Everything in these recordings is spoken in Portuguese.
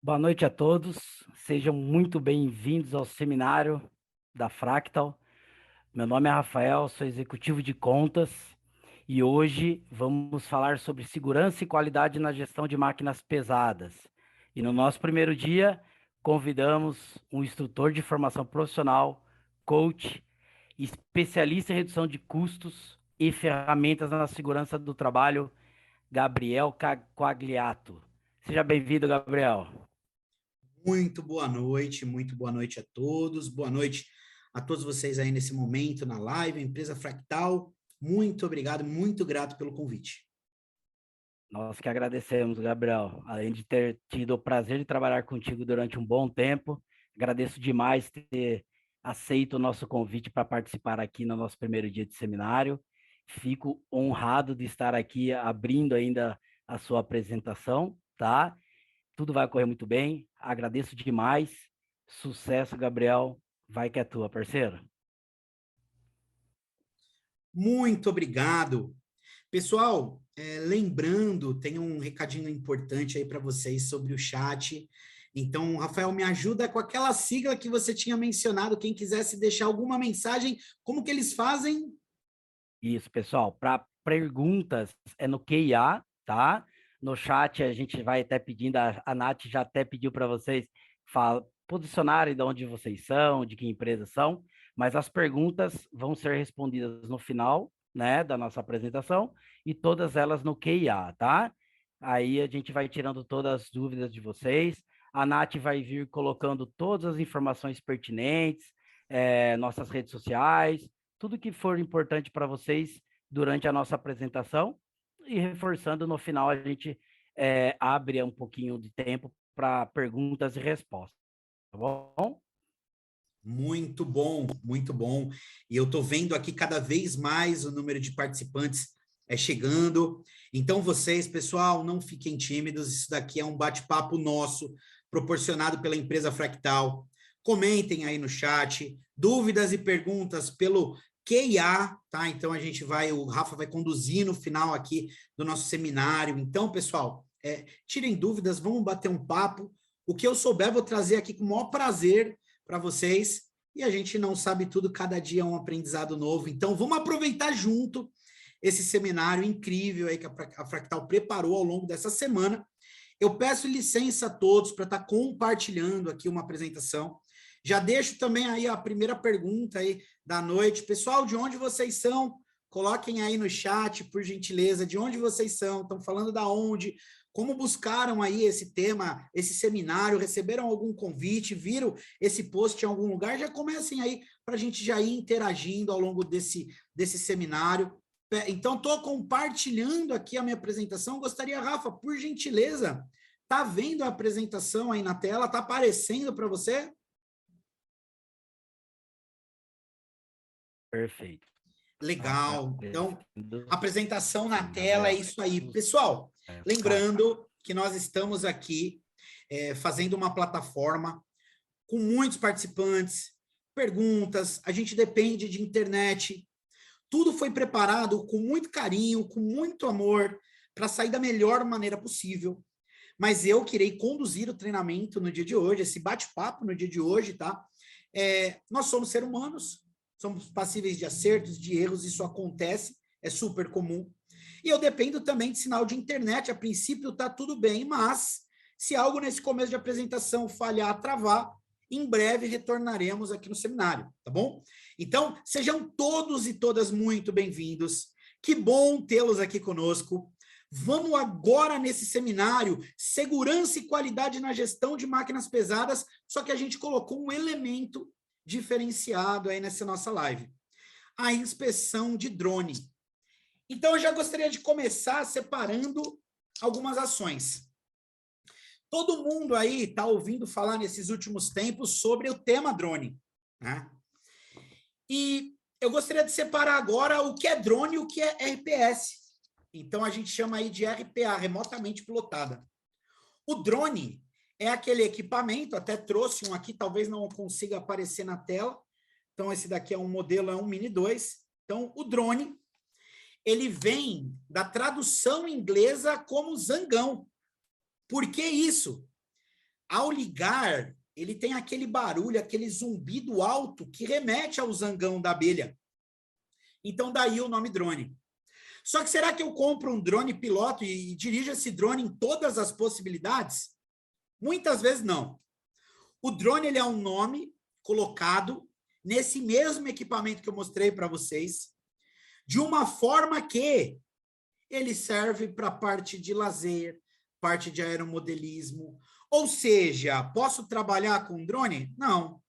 Boa noite a todos, sejam muito bem-vindos ao seminário da Fractal. Meu nome é Rafael, sou executivo de contas e hoje vamos falar sobre segurança e qualidade na gestão de máquinas pesadas. E no nosso primeiro dia, convidamos um instrutor de formação profissional, coach, especialista em redução de custos e ferramentas na segurança do trabalho, Gabriel Quagliato. Seja bem-vindo, Gabriel. Muito boa noite a todos, boa noite a todos vocês aí nesse momento na live, a empresa Fractal. Muito obrigado, muito grato pelo convite. Nós que agradecemos, Gabriel. Além de ter tido o prazer de trabalhar contigo durante um bom tempo, agradeço demais ter aceito o nosso convite para participar aqui no nosso primeiro dia de seminário. Fico honrado de estar aqui abrindo ainda a sua apresentação, tá? Tudo vai correr muito bem. Agradeço demais. Sucesso, Gabriel. Vai que é tua, parceiro. Muito obrigado. Pessoal, lembrando, tem um recadinho importante aí para vocês sobre o chat. Então, Rafael, me ajuda com aquela sigla que você tinha mencionado. Quem quisesse deixar alguma mensagem, como que eles fazem? Isso, pessoal. Para perguntas é no QIA, tá? No chat a gente vai até pedindo, a Nath já até pediu para vocês posicionarem de onde vocês são, de que empresa são, mas as perguntas vão ser respondidas no final, né, da nossa apresentação e todas elas no QIA, tá? Aí a gente vai tirando todas as dúvidas de vocês. A Nath vai vir colocando todas as informações pertinentes, nossas redes sociais, tudo que for importante para vocês durante a nossa apresentação e reforçando no final a gente abre um pouquinho de tempo para perguntas e respostas, tá bom? Muito bom, muito bom. E eu estou vendo aqui cada vez mais o número de participantes chegando. Então, vocês, pessoal, não fiquem tímidos. Isso daqui é um bate-papo nosso, proporcionado pela empresa Fractal. Comentem aí no chat, dúvidas e perguntas pelo QIA, tá? Então, o Rafa vai conduzir no final aqui do nosso seminário. Então, pessoal, tirem dúvidas, vamos bater um papo. O que eu souber, vou trazer aqui com o maior prazer para vocês. E a gente não sabe tudo, cada dia é um aprendizado novo. Então, vamos aproveitar junto esse seminário incrível aí que a Fractal preparou ao longo dessa semana. Eu peço licença a todos para estar compartilhando aqui uma apresentação. Já deixo também aí a primeira pergunta aí da noite. Pessoal, de onde vocês são? Coloquem aí no chat, por gentileza, de onde vocês são, estão falando da onde, como buscaram aí esse tema, esse seminário, receberam algum convite, viram esse post em algum lugar, já comecem aí para a gente já ir interagindo ao longo desse seminário. Então, estou compartilhando aqui a minha apresentação. Gostaria, Rafa, por gentileza, tá vendo a apresentação aí na tela? Tá aparecendo para você? Perfeito. Legal. Então, Aparecendo. apresentação na Sim, tela, é Gabriel. isso aí. Pessoal, Claro. lembrando que nós estamos aqui fazendo uma plataforma com muitos participantes, perguntas, a gente depende de internet. Tudo foi preparado com muito carinho, com muito amor, para sair da melhor maneira possível. Mas eu queria conduzir o treinamento no dia de hoje, esse bate-papo no dia de hoje, tá? Nós somos seres humanos, somos passíveis de acertos, de erros, isso acontece, é super comum. E eu dependo também de sinal de internet, a princípio tá tudo bem, mas se algo nesse começo de apresentação falhar, travar, em breve retornaremos aqui no seminário, tá bom? Então, sejam todos e todas muito bem-vindos. Que bom tê-los aqui conosco. Vamos agora nesse seminário, segurança e qualidade na gestão de máquinas pesadas, só que a gente colocou um elemento diferenciado aí nessa nossa live. A inspeção de drone. Então, eu já gostaria de começar separando algumas ações. Todo mundo aí está ouvindo falar nesses últimos tempos sobre o tema drone, né? E eu gostaria de separar agora o que é drone e o que é RPS. Então, a gente chama aí de RPA, remotamente pilotada. O drone é aquele equipamento, até trouxe um aqui, talvez não consiga aparecer na tela. Então, esse daqui é um modelo, é um Mini 2. Então, o drone, ele vem da tradução inglesa como zangão. Por que isso? ao ligar, ele tem aquele barulho, aquele zumbido alto que remete ao zangão da abelha. Então, daí o nome drone. Só que será que eu compro um drone piloto e dirijo esse drone em todas as possibilidades? Muitas vezes não. O drone ele é um nome colocado nesse mesmo equipamento que eu mostrei para vocês, de uma forma que ele serve para a parte de lazer, parte de aeromodelismo. Ou seja, posso trabalhar com drone? Não.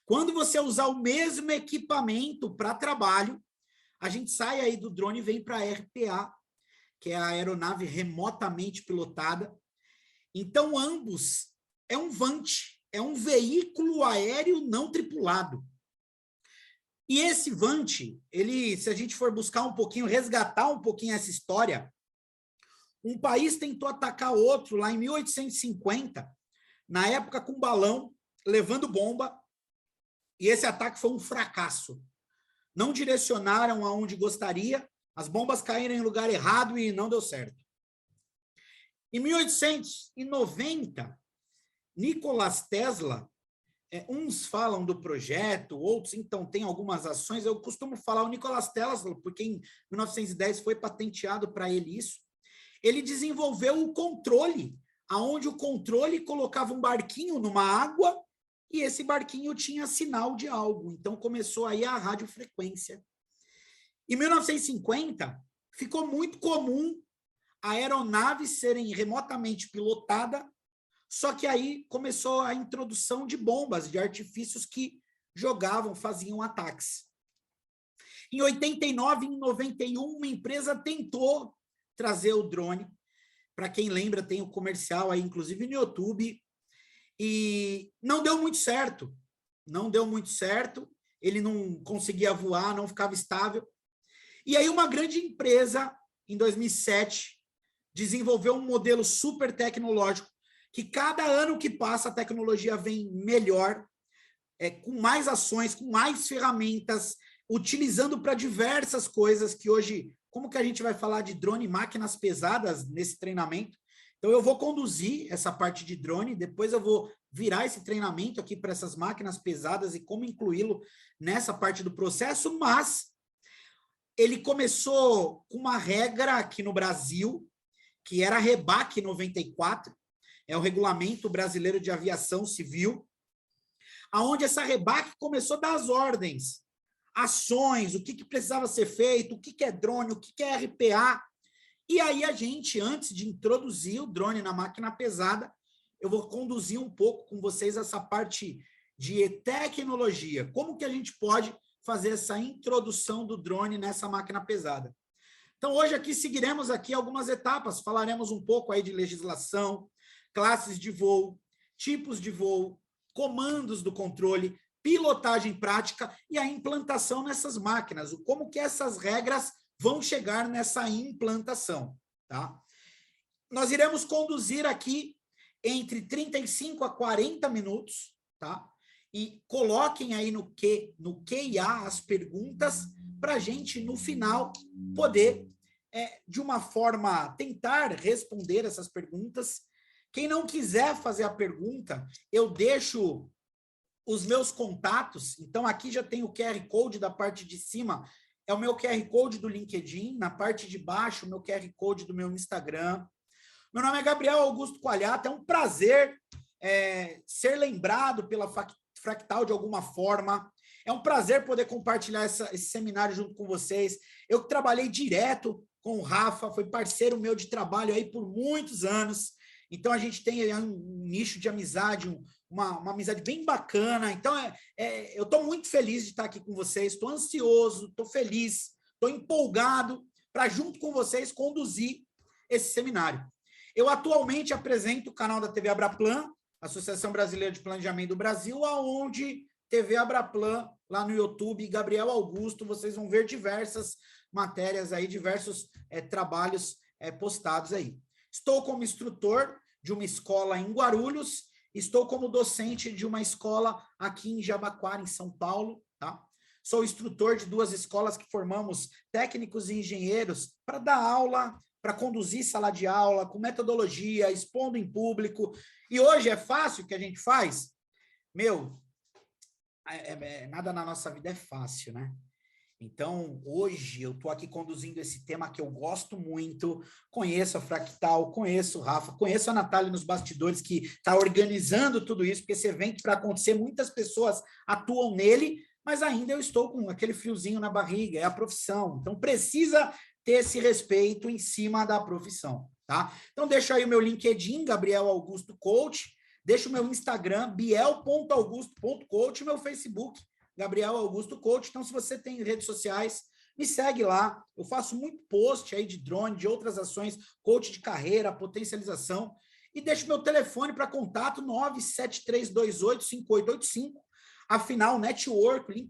Quando você usar o mesmo equipamento para trabalho, a gente sai aí do drone e vem para a RPA, que é a aeronave remotamente pilotada. Então, ambos é um VANT, é um veículo aéreo não tripulado. E esse VANT, ele, se a gente for buscar um pouquinho, resgatar um pouquinho essa história, um país tentou atacar outro lá em 1850, na época com balão, levando bomba, e esse ataque foi um fracasso. Não direcionaram aonde gostaria, as bombas caíram em lugar errado e não deu certo. Em 1890, Nikola Tesla, uns falam do projeto, outros, então, tem algumas ações, eu costumo falar o Nikola Tesla, porque em 1910 foi patenteado para ele isso. Ele desenvolveu o controle, aonde o controle colocava um barquinho numa água e esse barquinho tinha sinal de algo. Então, começou aí a radiofrequência. Em 1950, ficou muito comum aeronaves serem remotamente pilotadas, só que aí começou a introdução de bombas, de artifícios que jogavam, faziam ataques. Em 89, em 91, uma empresa tentou trazer o drone. Para quem lembra, tem o comercial aí, inclusive no YouTube, e não deu muito certo. Não deu muito certo, ele não conseguia voar, não ficava estável. E aí uma grande empresa, em 2007, desenvolveu um modelo super tecnológico, que cada ano que passa a tecnologia vem melhor, com mais ações, com mais ferramentas, utilizando para diversas coisas que hoje, como que a gente vai falar de drone e máquinas pesadas nesse treinamento? Então, eu vou conduzir essa parte de drone, depois eu vou virar esse treinamento aqui para essas máquinas pesadas e como incluí-lo nessa parte do processo, mas ele começou com uma regra aqui no Brasil, que era a REBAC 94, é o Regulamento Brasileiro de Aviação Civil, aonde essa REBAC começou a dar as ordens, ações, o que precisava ser feito, o que é drone, o que é RPA. E aí a gente, antes de introduzir o drone na máquina pesada, eu vou conduzir um pouco com vocês essa parte de tecnologia. Como que a gente pode fazer essa introdução do drone nessa máquina pesada? Então, hoje aqui seguiremos aqui algumas etapas, falaremos um pouco aí de legislação, classes de voo, tipos de voo, comandos do controle, pilotagem prática e a implantação nessas máquinas, como que essas regras vão chegar nessa implantação, tá? Nós iremos conduzir aqui entre 35 a 40 minutos, tá? E coloquem aí no Q&A as perguntas para a gente, no final, poder, de uma forma, tentar responder essas perguntas. Quem não quiser fazer a pergunta, eu deixo os meus contatos. Então, aqui já tem o QR Code da parte de cima, é o meu QR Code do LinkedIn, na parte de baixo, o meu QR Code do meu Instagram. Meu nome é Gabriel Augusto Coalhato, é um prazer ser lembrado pela Fractal de alguma forma. É um prazer poder compartilhar esse seminário junto com vocês. Eu trabalhei direto com o Rafa, foi parceiro meu de trabalho aí por muitos anos. Então, a gente tem aí um nicho de amizade, uma amizade bem bacana. Então, eu estou muito feliz de estar aqui com vocês, estou ansioso, estou feliz, estou empolgado para, junto com vocês, conduzir esse seminário. Eu atualmente apresento o canal da TV Abraplan, Associação Brasileira de Planejamento do Brasil, aonde TV Abraplan, lá no YouTube, Gabriel Augusto, vocês vão ver diversas matérias aí, diversos trabalhos postados aí. Estou como instrutor de uma escola em Guarulhos, estou como docente de uma escola aqui em Jabaquara, em São Paulo, tá? Sou instrutor de 2 escolas que formamos técnicos e engenheiros para dar aula para conduzir sala de aula, com metodologia, expondo em público. E hoje é fácil o que a gente faz? Meu, nada na nossa vida é fácil, né? Então, hoje eu estou aqui conduzindo esse tema que eu gosto muito, conheço a Fractal, conheço o Rafa, conheço a Natália nos bastidores, que está organizando tudo isso, porque esse evento, para acontecer, muitas pessoas atuam nele, mas ainda eu estou com aquele friozinho na barriga, é a profissão. Então, precisa ter esse respeito em cima da profissão, tá? Então, deixa aí o meu LinkedIn, Gabriel Augusto Coach, deixa o meu Instagram, biel.augusto.coach, meu Facebook, Gabriel Augusto Coach. Então, se você tem redes sociais, me segue lá. Eu faço muito post aí de drone, de outras ações, coach de carreira, potencialização. E deixo meu telefone para contato, 973285885. Afinal, o network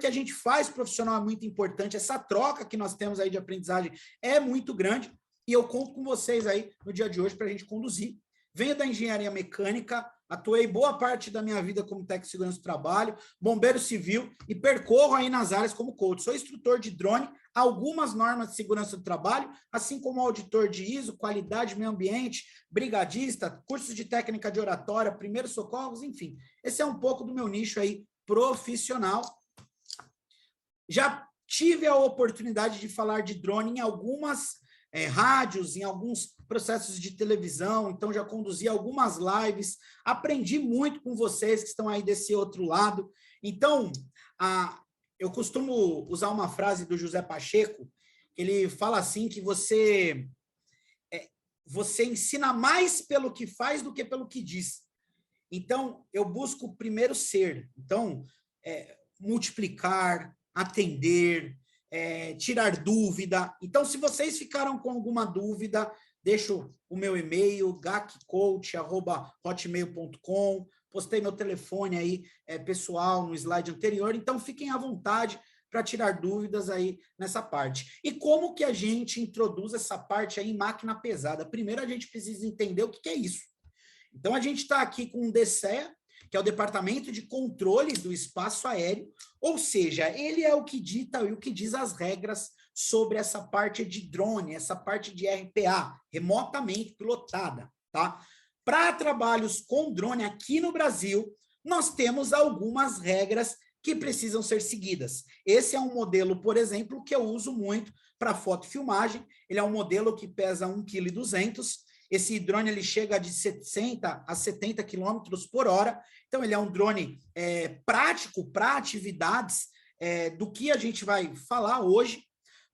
que a gente faz profissional é muito importante. Essa troca que nós temos aí de aprendizagem é muito grande. E eu conto com vocês aí no dia de hoje para a gente conduzir. Venho da engenharia mecânica, atuei boa parte da minha vida como técnico de segurança do trabalho, bombeiro civil e percorro aí nas áreas como coach. Sou instrutor de drone, algumas normas de segurança do trabalho, assim como auditor de ISO, qualidade, meio ambiente, brigadista, cursos de técnica de oratória, primeiros socorros, enfim. Esse é um pouco do meu nicho aí profissional. Já tive a oportunidade de falar de drone em algumas rádios, em alguns processos de televisão, então já conduzi algumas lives, aprendi muito com vocês que estão aí desse outro lado. Então, eu costumo usar uma frase do José Pacheco, ele fala assim que você ensina mais pelo que faz do que pelo que diz. Então, eu busco primeiro ser, então, multiplicar, atender, tirar dúvida. Então, se vocês ficaram com alguma dúvida, deixo o meu e-mail, gaccoach@hotmail.com, postei meu telefone aí, pessoal, no slide anterior, então fiquem à vontade para tirar dúvidas aí nessa parte. E como que a gente introduz essa parte aí em máquina pesada? Primeiro, a gente precisa entender o que é isso. Então, a gente está aqui com o DCEA, que é o Departamento de Controle do Espaço Aéreo, ou seja, ele é o que dita e o que diz as regras sobre essa parte de drone, essa parte de RPA, remotamente pilotada, tá? Para trabalhos com drone aqui no Brasil, nós temos algumas regras que precisam ser seguidas. Esse é um modelo, por exemplo, que eu uso muito para fotofilmagem. Ele é um modelo que pesa 1,2 kg. Esse drone ele chega de 60 a 70 km por hora. Então, ele é um drone prático para atividades do que a gente vai falar hoje,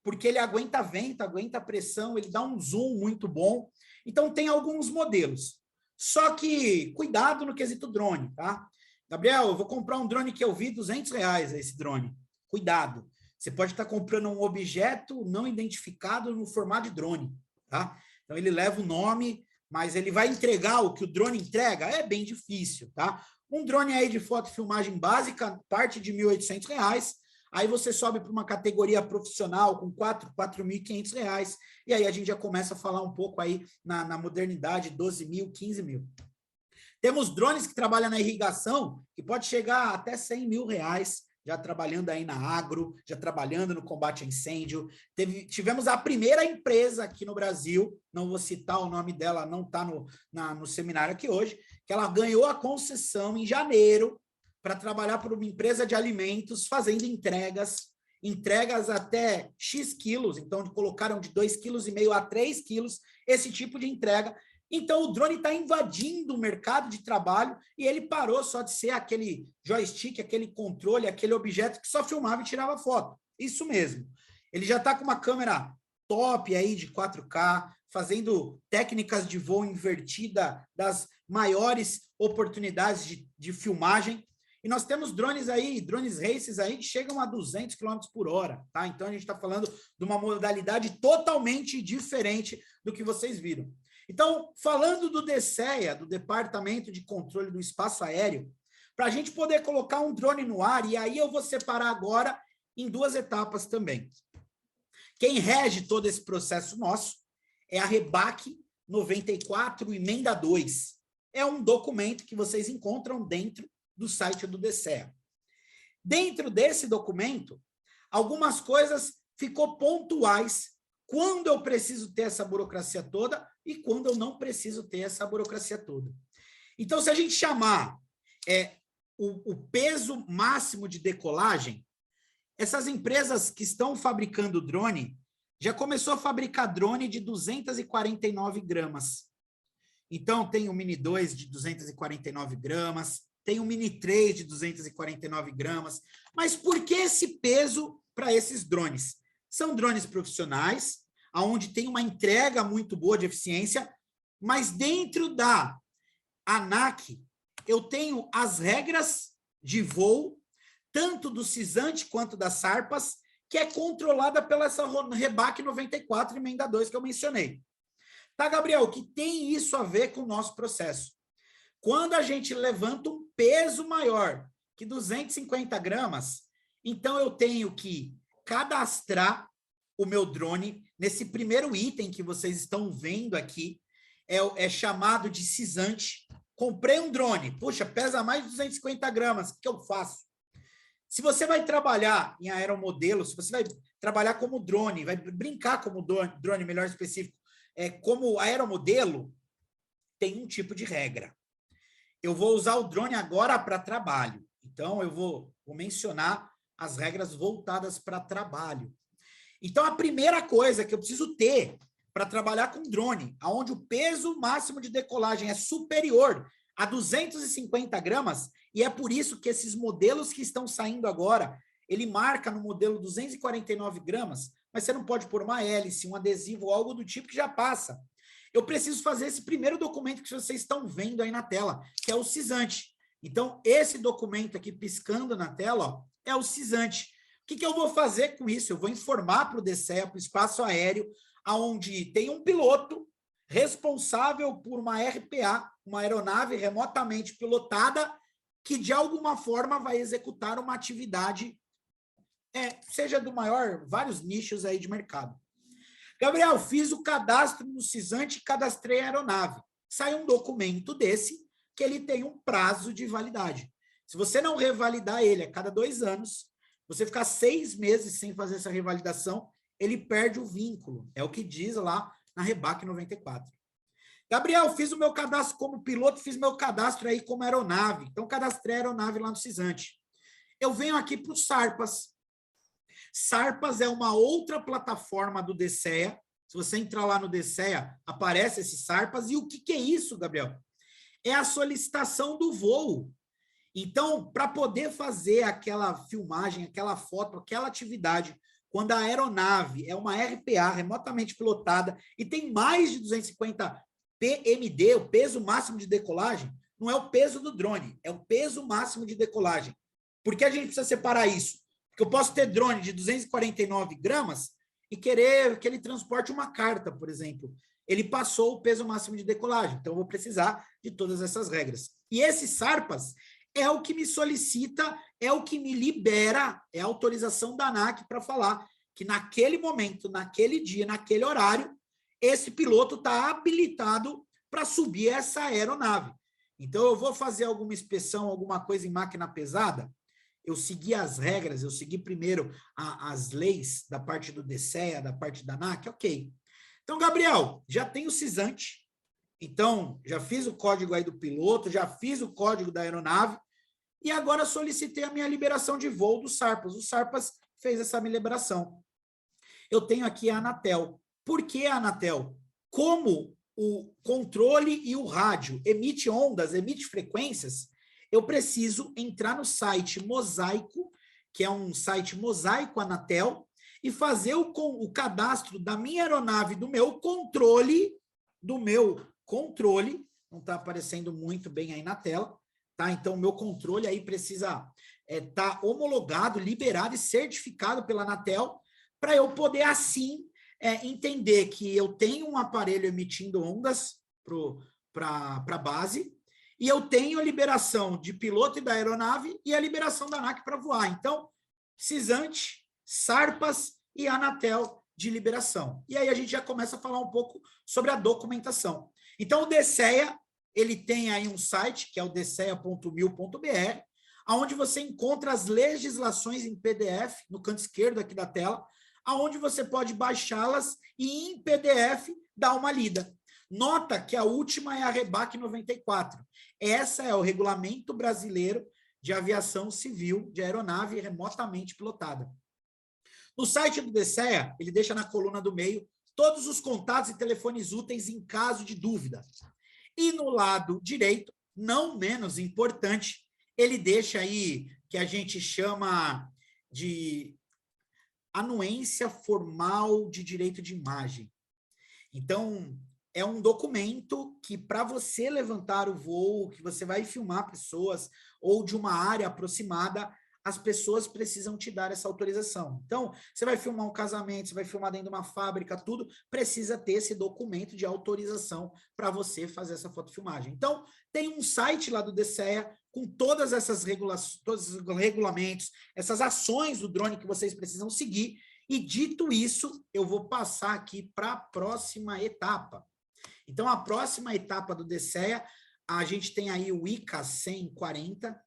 porque ele aguenta vento, aguenta pressão, ele dá um zoom muito bom. Então, tem alguns modelos. Só que, cuidado no quesito drone, tá? Gabriel, eu vou comprar um drone que eu vi R$200 esse drone. Cuidado. Você pode estar comprando um objeto não identificado no formato de drone, tá? Então, ele leva o nome, mas ele vai entregar o que o drone entrega? É bem difícil, tá? Um drone aí de fotofilmagem básica parte de R$1.800, aí você sobe para uma categoria profissional com R$4.500, e aí a gente já começa a falar um pouco aí na modernidade, 12 mil, 15 mil. Temos drones que trabalham na irrigação, que pode chegar até R$100 mil, já trabalhando aí na agro, já trabalhando no combate a incêndio. Tivemos a primeira empresa aqui no Brasil, não vou citar o nome dela, não está no seminário aqui hoje, que ela ganhou a concessão em janeiro para trabalhar por uma empresa de alimentos, fazendo entregas até X quilos, então colocaram de 2,5 kg a 3 quilos esse tipo de entrega. Então, o drone está invadindo o mercado de trabalho e ele parou só de ser aquele joystick, aquele controle, aquele objeto que só filmava e tirava foto. Isso mesmo. Ele já está com uma câmera top aí de 4K, fazendo técnicas de voo invertida das maiores oportunidades de filmagem. E nós temos drones aí, drones races aí, que chegam a 200 km por hora, tá? Então, a gente está falando de uma modalidade totalmente diferente do que vocês viram. Então, falando do DCEA, do Departamento de Controle do Espaço Aéreo, para a gente poder colocar um drone no ar, e aí eu vou separar agora em duas etapas também. Quem rege todo esse processo nosso é a REBAC 94, emenda 2. É um documento que vocês encontram dentro do site do DCEA. Dentro desse documento, algumas coisas ficou pontuais quando eu preciso ter essa burocracia toda e quando eu não preciso ter essa burocracia toda. Então, se a gente chamar o peso máximo de decolagem, essas empresas que estão fabricando drone já começou a fabricar drone de 249 gramas. Então, tem o Mini 2 de 249 gramas, tem o Mini 3 de 249 gramas. Mas por que esse peso para esses drones? São drones profissionais, onde tem uma entrega muito boa de eficiência, mas dentro da ANAC, eu tenho as regras de voo, tanto do Cisante quanto das Sarpas, que é controlada pela essa Rebac 94, emenda 2, que eu mencionei. Tá, Gabriel, o que tem isso a ver com o nosso processo? Quando a gente levanta um peso maior que 250 gramas, então eu tenho que cadastrar o meu drone nesse primeiro item que vocês estão vendo aqui, é chamado de Cisante. Comprei um drone, puxa, pesa mais de 250 gramas, o que eu faço? Se você vai trabalhar em aeromodelo, se você vai trabalhar como drone, vai brincar como drone, melhor específico, como aeromodelo, tem um tipo de regra. Eu vou usar o drone agora para trabalho. Então, eu vou mencionar as regras voltadas para trabalho. Então, a primeira coisa que eu preciso ter para trabalhar com drone, onde o peso máximo de decolagem é superior a 250 gramas, e é por isso que esses modelos que estão saindo agora, ele marca no modelo 249 gramas, mas você não pode pôr uma hélice, um adesivo, algo do tipo que já passa. Eu preciso fazer esse primeiro documento que vocês estão vendo aí na tela, que é o Cisante. Então, esse documento aqui piscando na tela, ó, é o Cisante. O que eu vou fazer com isso? Eu vou informar para o DCEA, para o espaço aéreo, onde tem um piloto responsável por uma RPA, uma aeronave remotamente pilotada, que de alguma forma vai executar uma atividade, seja do maior, vários nichos aí de mercado. Gabriel, fiz o cadastro no Cisante e cadastrei a aeronave. Sai um documento desse, que ele tem um prazo de validade. Se você não revalidar ele a cada 2 anos, você ficar 6 meses sem fazer essa revalidação, ele perde o vínculo. É o que diz lá na Rebac 94. Gabriel, fiz o meu cadastro como piloto, fiz meu cadastro aí como aeronave. Então, cadastrei a aeronave lá no Cisante. Eu venho aqui para o Sarpas. Sarpas é uma outra plataforma do DCEA. Se você entrar lá no DCEA, aparece esse Sarpas. E o que é isso, Gabriel? É a solicitação do voo. Então, para poder fazer aquela filmagem, aquela foto, aquela atividade, quando a aeronave é uma RPA remotamente pilotada e tem mais de 250 PMD, o peso máximo de decolagem, não é o peso do drone, é o peso máximo de decolagem. Por que a gente precisa separar isso? Porque eu posso ter drone de 249 gramas e querer que ele transporte uma carta, por exemplo. Ele passou o peso máximo de decolagem, então eu vou precisar de todas essas regras. E esse Sarpas é o que me solicita, é o que me libera, é a autorização da ANAC para falar que naquele momento, naquele dia, naquele horário, esse piloto está habilitado para subir essa aeronave. Então, eu vou fazer alguma inspeção, alguma coisa em máquina pesada, eu segui as regras, eu segui primeiro as leis da parte do DCEA, da parte da ANAC, ok. Então, Gabriel, já tem o Cisante, então, já fiz o código aí do piloto, já fiz o código da aeronave, e agora solicitei a minha liberação de voo do Sarpas. O Sarpas fez essa minha liberação. Eu tenho aqui a Anatel. Por que a Anatel? Como o controle e o rádio emite ondas, emite frequências, eu preciso entrar no site Mosaico, que é um site Mosaico Anatel, e fazer o cadastro da minha aeronave, do meu controle, não está aparecendo muito bem aí na tela, tá? Então, o meu controle aí precisa estar homologado, liberado e certificado pela Anatel, para eu poder, assim, entender que eu tenho um aparelho emitindo ondas para a base, e eu tenho a liberação de piloto e da aeronave e a liberação da ANAC para voar. Então, Cisante, Sarpas e Anatel de liberação. E aí a gente já começa a falar um pouco sobre a documentação. Então, o DCEA, ele tem aí um site, que é o dcea.mil.br, onde você encontra as legislações em PDF, no canto esquerdo aqui da tela, aonde você pode baixá-las e em PDF dar uma lida. Nota que a última é a REBAC 94. Essa é o Regulamento Brasileiro de Aviação Civil de Aeronave Remotamente Pilotada. No site do DCEA, ele deixa na coluna do meio todos os contatos e telefones úteis em caso de dúvida. E no lado direito, não menos importante, ele deixa aí que a gente chama de anuência formal de direito de imagem. Então, é um documento que, para você levantar o voo, que você vai filmar pessoas ou de uma área aproximada, as pessoas precisam te dar essa autorização. Então, você vai filmar um casamento, você vai filmar dentro de uma fábrica, tudo, precisa ter esse documento de autorização para você fazer essa fotofilmagem. Então, tem um site lá do DCEA com todas essas regulações, todos os regulamentos, essas ações do drone que vocês precisam seguir. E dito isso, eu vou passar aqui para a próxima etapa. Então, a próxima etapa do DCEA, a gente tem aí o ICA 140,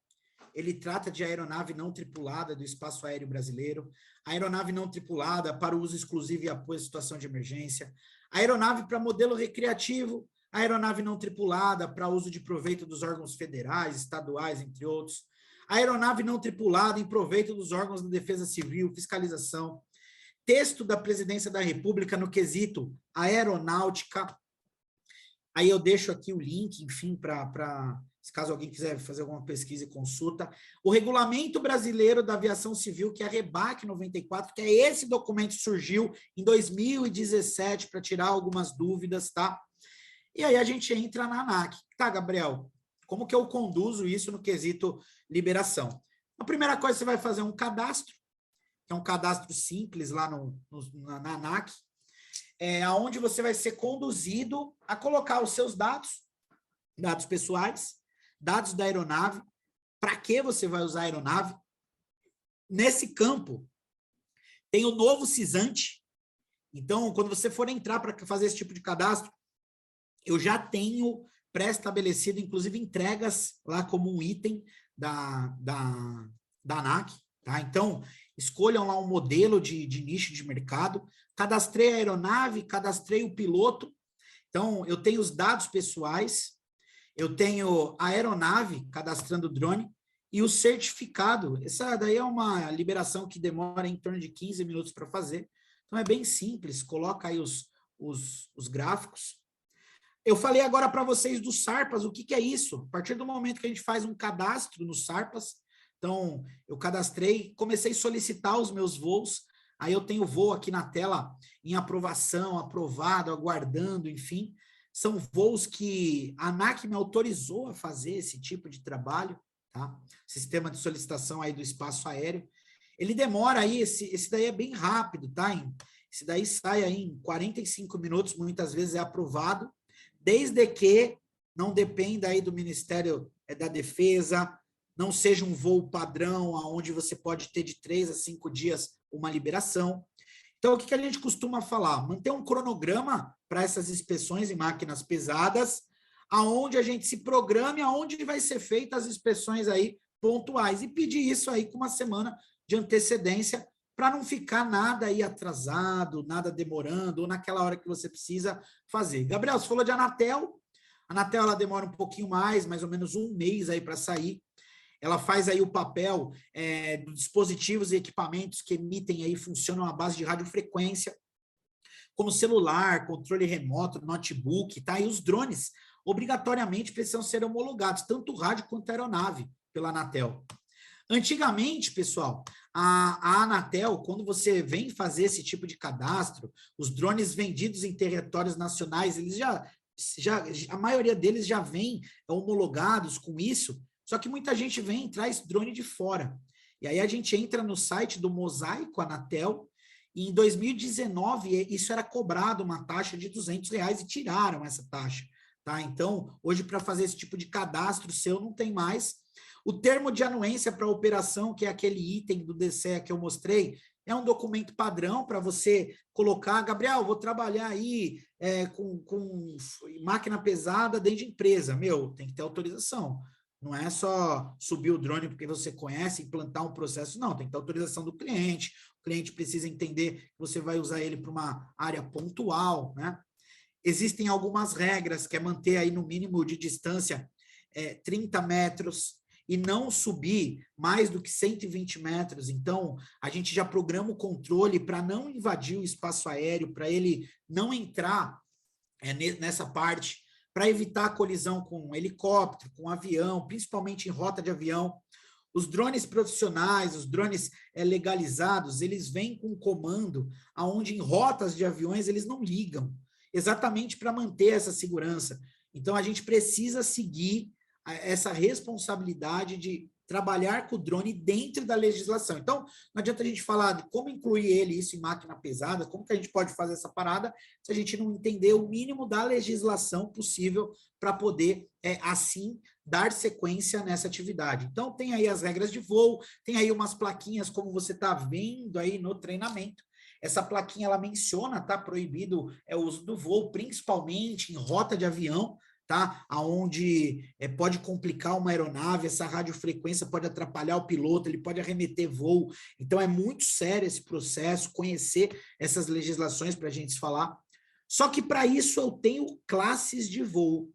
ele trata de aeronave não tripulada do espaço aéreo brasileiro, aeronave não tripulada para uso exclusivo e apoio à situação de emergência, aeronave para modelo recreativo, aeronave não tripulada para uso de proveito dos órgãos federais, estaduais, entre outros, aeronave não tripulada em proveito dos órgãos da Defesa Civil, fiscalização, texto da Presidência da República no quesito aeronáutica. Aí eu deixo aqui o link, enfim, para caso alguém quiser fazer alguma pesquisa e consulta. O Regulamento Brasileiro da Aviação Civil, que é a REBAC 94, que é esse documento que surgiu em 2017 para tirar algumas dúvidas, tá? E aí a gente entra na ANAC. Tá, Gabriel? Como que eu conduzo isso no quesito liberação? A primeira coisa, você vai fazer um cadastro, que é um cadastro simples lá na ANAC, onde você vai ser conduzido a colocar os seus dados pessoais, dados da aeronave, para que você vai usar a aeronave. Nesse campo, tem o novo CISANTE. Então, quando você for entrar para fazer esse tipo de cadastro, eu já tenho pré-estabelecido, inclusive, entregas lá como um item da ANAC. Tá? Então, escolham lá um modelo de nicho de mercado. Cadastrei a aeronave, cadastrei o piloto. Então, eu tenho os dados pessoais, eu tenho a aeronave cadastrando o drone e o certificado. Essa daí é uma liberação que demora em torno de 15 minutos para fazer. Então, é bem simples. Coloca aí os gráficos. Eu falei agora para vocês do Sarpas. O que é isso? A partir do momento que a gente faz um cadastro no Sarpas, então, eu cadastrei, comecei a solicitar os meus voos. Aí eu tenho voo aqui na tela em aprovação, aprovado, aguardando, enfim. São voos que a ANAC me autorizou a fazer esse tipo de trabalho, tá? Sistema de solicitação aí do espaço aéreo. Ele demora aí, esse daí é bem rápido, tá? Esse daí sai aí em 45 minutos, muitas vezes é aprovado, desde que não dependa aí do Ministério da Defesa, não seja um voo padrão, onde você pode ter de 3 a 5 dias uma liberação. Então, o que a gente costuma falar? Manter um cronograma para essas inspeções em máquinas pesadas, aonde a gente se programe, aonde vai ser feitas as inspeções aí pontuais, e pedir isso aí com uma semana de antecedência, para não ficar nada aí atrasado, nada demorando, ou naquela hora que você precisa fazer. Gabriel, você falou de Anatel. A Anatel, ela demora um pouquinho mais ou menos um mês aí para sair. Ela faz aí o papel dos dispositivos e equipamentos que emitem aí, funcionam à base de radiofrequência, como celular, controle remoto, notebook, tá? E os drones, obrigatoriamente, precisam ser homologados, tanto o rádio quanto a aeronave, pela Anatel. Antigamente, pessoal, a Anatel, quando você vem fazer esse tipo de cadastro, os drones vendidos em territórios nacionais, eles a maioria deles já vem homologados com isso. Só que muita gente vem e traz drone de fora. E aí a gente entra no site do Mosaico Anatel, e em 2019 isso era cobrado uma taxa de R$200 e tiraram essa taxa. Tá? Então, hoje para fazer esse tipo de cadastro seu não tem mais. O termo de anuência para operação, que é aquele item do DCEA que eu mostrei, é um documento padrão para você colocar. Gabriel, vou trabalhar aí com máquina pesada dentro de empresa. Meu, tem que ter autorização. Não é só subir o drone porque você conhece, implantar um processo, não, tem que ter autorização do cliente, o cliente precisa entender que você vai usar ele para uma área pontual, né? Existem algumas regras, que é manter aí no mínimo de distância 30 metros e não subir mais do que 120 metros. Então, a gente já programa o controle para não invadir o espaço aéreo, para ele não entrar nessa parte, para evitar a colisão com um helicóptero, com um avião, principalmente em rota de avião. Os drones profissionais, os drones legalizados, eles vêm com um comando onde em rotas de aviões eles não ligam, exatamente para manter essa segurança. Então, a gente precisa seguir essa responsabilidade de trabalhar com o drone dentro da legislação. Então, não adianta a gente falar de como incluir isso em máquina pesada, como que a gente pode fazer essa parada, se a gente não entender o mínimo da legislação possível para poder, assim, dar sequência nessa atividade. Então, tem aí as regras de voo, tem aí umas plaquinhas, como você está vendo aí no treinamento. Essa plaquinha, ela menciona, tá proibido o uso do voo, principalmente em rota de avião, tá? Onde pode complicar uma aeronave, essa radiofrequência pode atrapalhar o piloto, ele pode arremeter voo. Então, é muito sério esse processo, conhecer essas legislações para a gente falar. Só que, para isso, eu tenho classes de voo.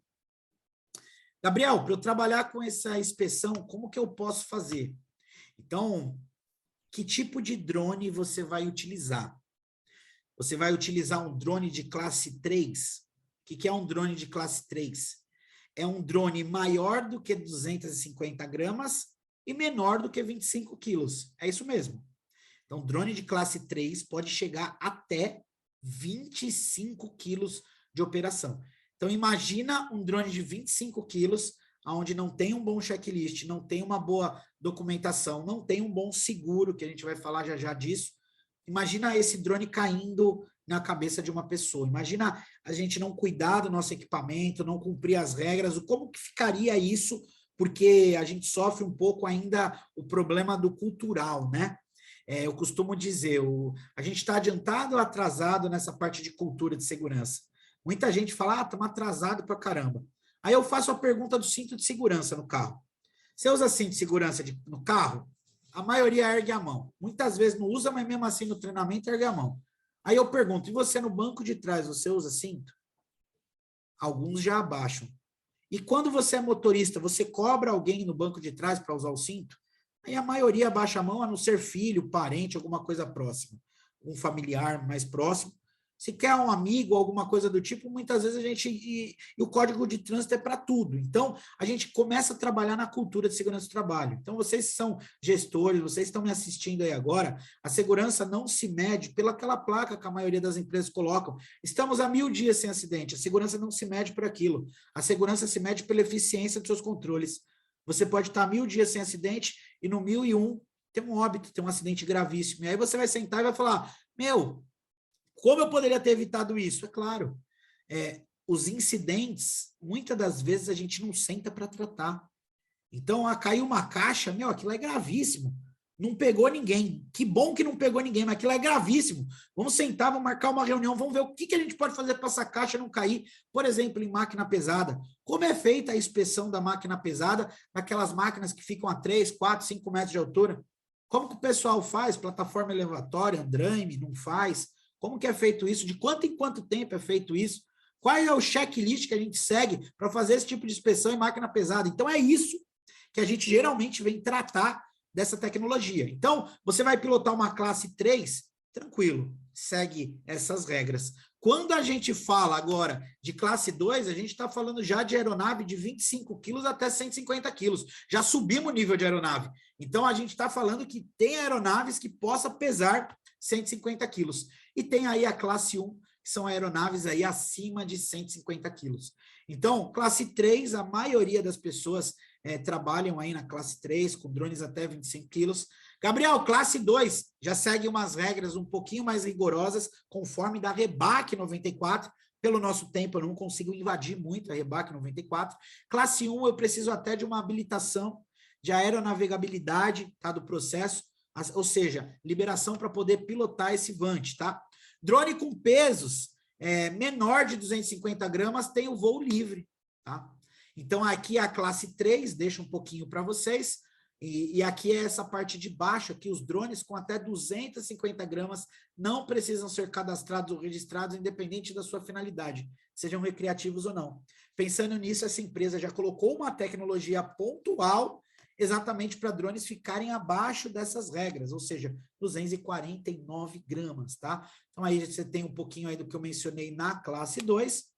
Gabriel, para eu trabalhar com essa inspeção, como que eu posso fazer? Então, que tipo de drone você vai utilizar? Você vai utilizar um drone de classe 3? O que é um drone de classe 3? É um drone maior do que 250 gramas e menor do que 25 quilos. É isso mesmo. Então, drone de classe 3 pode chegar até 25 quilos de operação. Então, imagina um drone de 25 quilos, onde não tem um bom checklist, não tem uma boa documentação, não tem um bom seguro, que a gente vai falar já já disso. Imagina esse drone caindo na cabeça de uma pessoa. Imagina a gente não cuidar do nosso equipamento, não cumprir as regras, como que ficaria isso? Porque a gente sofre um pouco ainda o problema do cultural, né? Eu costumo dizer, a gente está adiantado ou atrasado nessa parte de cultura de segurança? Muita gente fala, estamos atrasados pra caramba. Aí eu faço a pergunta do cinto de segurança no carro. Você usa cinto de segurança no carro? A maioria ergue a mão. Muitas vezes não usa, mas mesmo assim no treinamento ergue a mão. Aí eu pergunto, e você no banco de trás, você usa cinto? Alguns já abaixam. E quando você é motorista, você cobra alguém no banco de trás para usar o cinto? Aí a maioria abaixa a mão, a não ser filho, parente, alguma coisa próxima. Um familiar mais próximo. Se quer um amigo, alguma coisa do tipo, muitas vezes a gente... E o código de trânsito é para tudo. Então, a gente começa a trabalhar na cultura de segurança do trabalho. Então, vocês que são gestores, vocês estão me assistindo aí agora, a segurança não se mede pelaquela placa que a maioria das empresas colocam. Estamos há 1000 dias sem acidente. A segurança não se mede por aquilo. A segurança se mede pela eficiência dos seus controles. Você pode estar 1000 dias sem acidente e no 1001 tem um óbito, tem um acidente gravíssimo. E aí você vai sentar e vai falar, como eu poderia ter evitado isso? É claro, os incidentes, muitas das vezes a gente não senta para tratar. Então, caiu uma caixa, aquilo é gravíssimo. Não pegou ninguém. Que bom que não pegou ninguém, mas aquilo é gravíssimo. Vamos sentar, vamos marcar uma reunião, vamos ver o que a gente pode fazer para essa caixa não cair. Por exemplo, em máquina pesada. Como é feita a inspeção da máquina pesada naquelas máquinas que ficam a 3, 4, 5 metros de altura? Como que o pessoal faz? Plataforma elevatória, andraime, não faz? Como que é feito isso? De quanto em quanto tempo é feito isso? Qual é o checklist que a gente segue para fazer esse tipo de inspeção em máquina pesada? Então, é isso que a gente geralmente vem tratar dessa tecnologia. Então, você vai pilotar uma classe 3, tranquilo, segue essas regras. Quando a gente fala agora de classe 2, a gente está falando já de aeronave de 25 quilos até 150 quilos. Já subimos o nível de aeronave. Então, a gente está falando que tem aeronaves que possa pesar 150 quilos. E tem aí a classe 1, que são aeronaves aí acima de 150 quilos. Então, classe 3, a maioria das pessoas trabalham aí na classe 3, com drones até 25 quilos. Gabriel, classe 2, já segue umas regras um pouquinho mais rigorosas, conforme da REBAC 94. Pelo nosso tempo, eu não consigo invadir muito a REBAC 94. Classe 1, eu preciso até de uma habilitação de aeronavegabilidade, tá, do processo, ou seja, liberação para poder pilotar esse VANT, tá? Drone com pesos menor de 250 gramas tem o voo livre, tá? Então, aqui é a classe 3, deixa um pouquinho para vocês. E aqui é essa parte de baixo, aqui os drones com até 250 gramas não precisam ser cadastrados ou registrados, independente da sua finalidade, sejam recreativos ou não. Pensando nisso, essa empresa já colocou uma tecnologia pontual exatamente para drones ficarem abaixo dessas regras, ou seja, 249 gramas, tá? Então aí você tem um pouquinho aí do que eu mencionei na classe 2,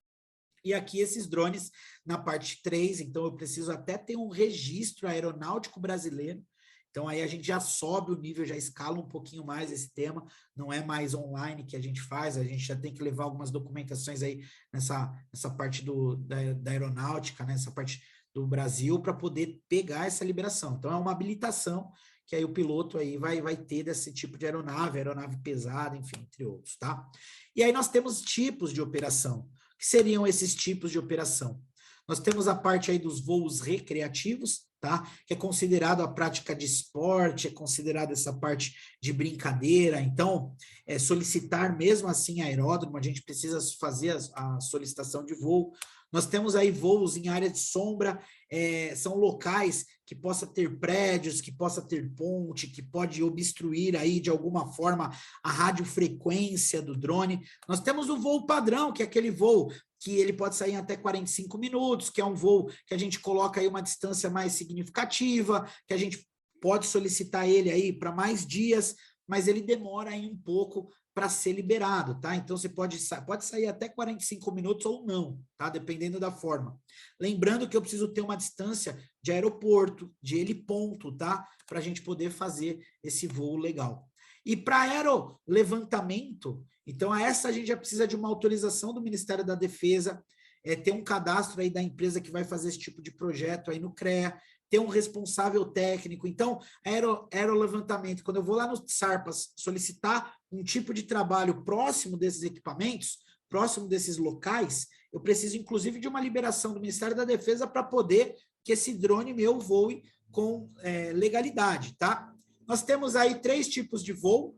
e aqui esses drones na parte 3, então eu preciso até ter um registro aeronáutico brasileiro. Então aí a gente já sobe o nível, já escala um pouquinho mais esse tema, não é mais online que a gente faz, a gente já tem que levar algumas documentações aí nessa parte da aeronáutica, nessa parte do Brasil, para poder pegar essa liberação. Então é uma habilitação que aí o piloto aí vai ter desse tipo de aeronave pesada, enfim, entre outros, tá? E aí nós temos tipos de operação. O que seriam esses tipos de operação? Nós temos a parte aí dos voos recreativos, tá? Que é considerado a prática de esporte, é considerado essa parte de brincadeira. Então, solicitar mesmo assim aeródromo, a gente precisa fazer a solicitação de voo. Nós temos aí voos em área de sombra, são locais que possa ter prédios, que possa ter ponte, que pode obstruir aí de alguma forma a radiofrequência do drone. Nós temos o voo padrão, que é aquele voo que ele pode sair em até 45 minutos, que é um voo que a gente coloca aí uma distância mais significativa, que a gente pode solicitar ele aí para mais dias, mas ele demora aí um pouco para ser liberado, tá? Então, você pode sair até 45 minutos ou não, tá? Dependendo da forma. Lembrando que eu preciso ter uma distância de aeroporto, de heliponto, tá? Para a gente poder fazer esse voo legal. E para aerolevantamento, então essa a gente já precisa de uma autorização do Ministério da Defesa, ter um cadastro aí da empresa que vai fazer esse tipo de projeto aí no CREA, ter um responsável técnico. Então, aerolevantamento, quando eu vou lá no SARPAS solicitar um tipo de trabalho próximo desses equipamentos, próximo desses locais, eu preciso, inclusive, de uma liberação do Ministério da Defesa para poder que esse drone meu voe com legalidade, tá? Nós temos aí 3 tipos de voo.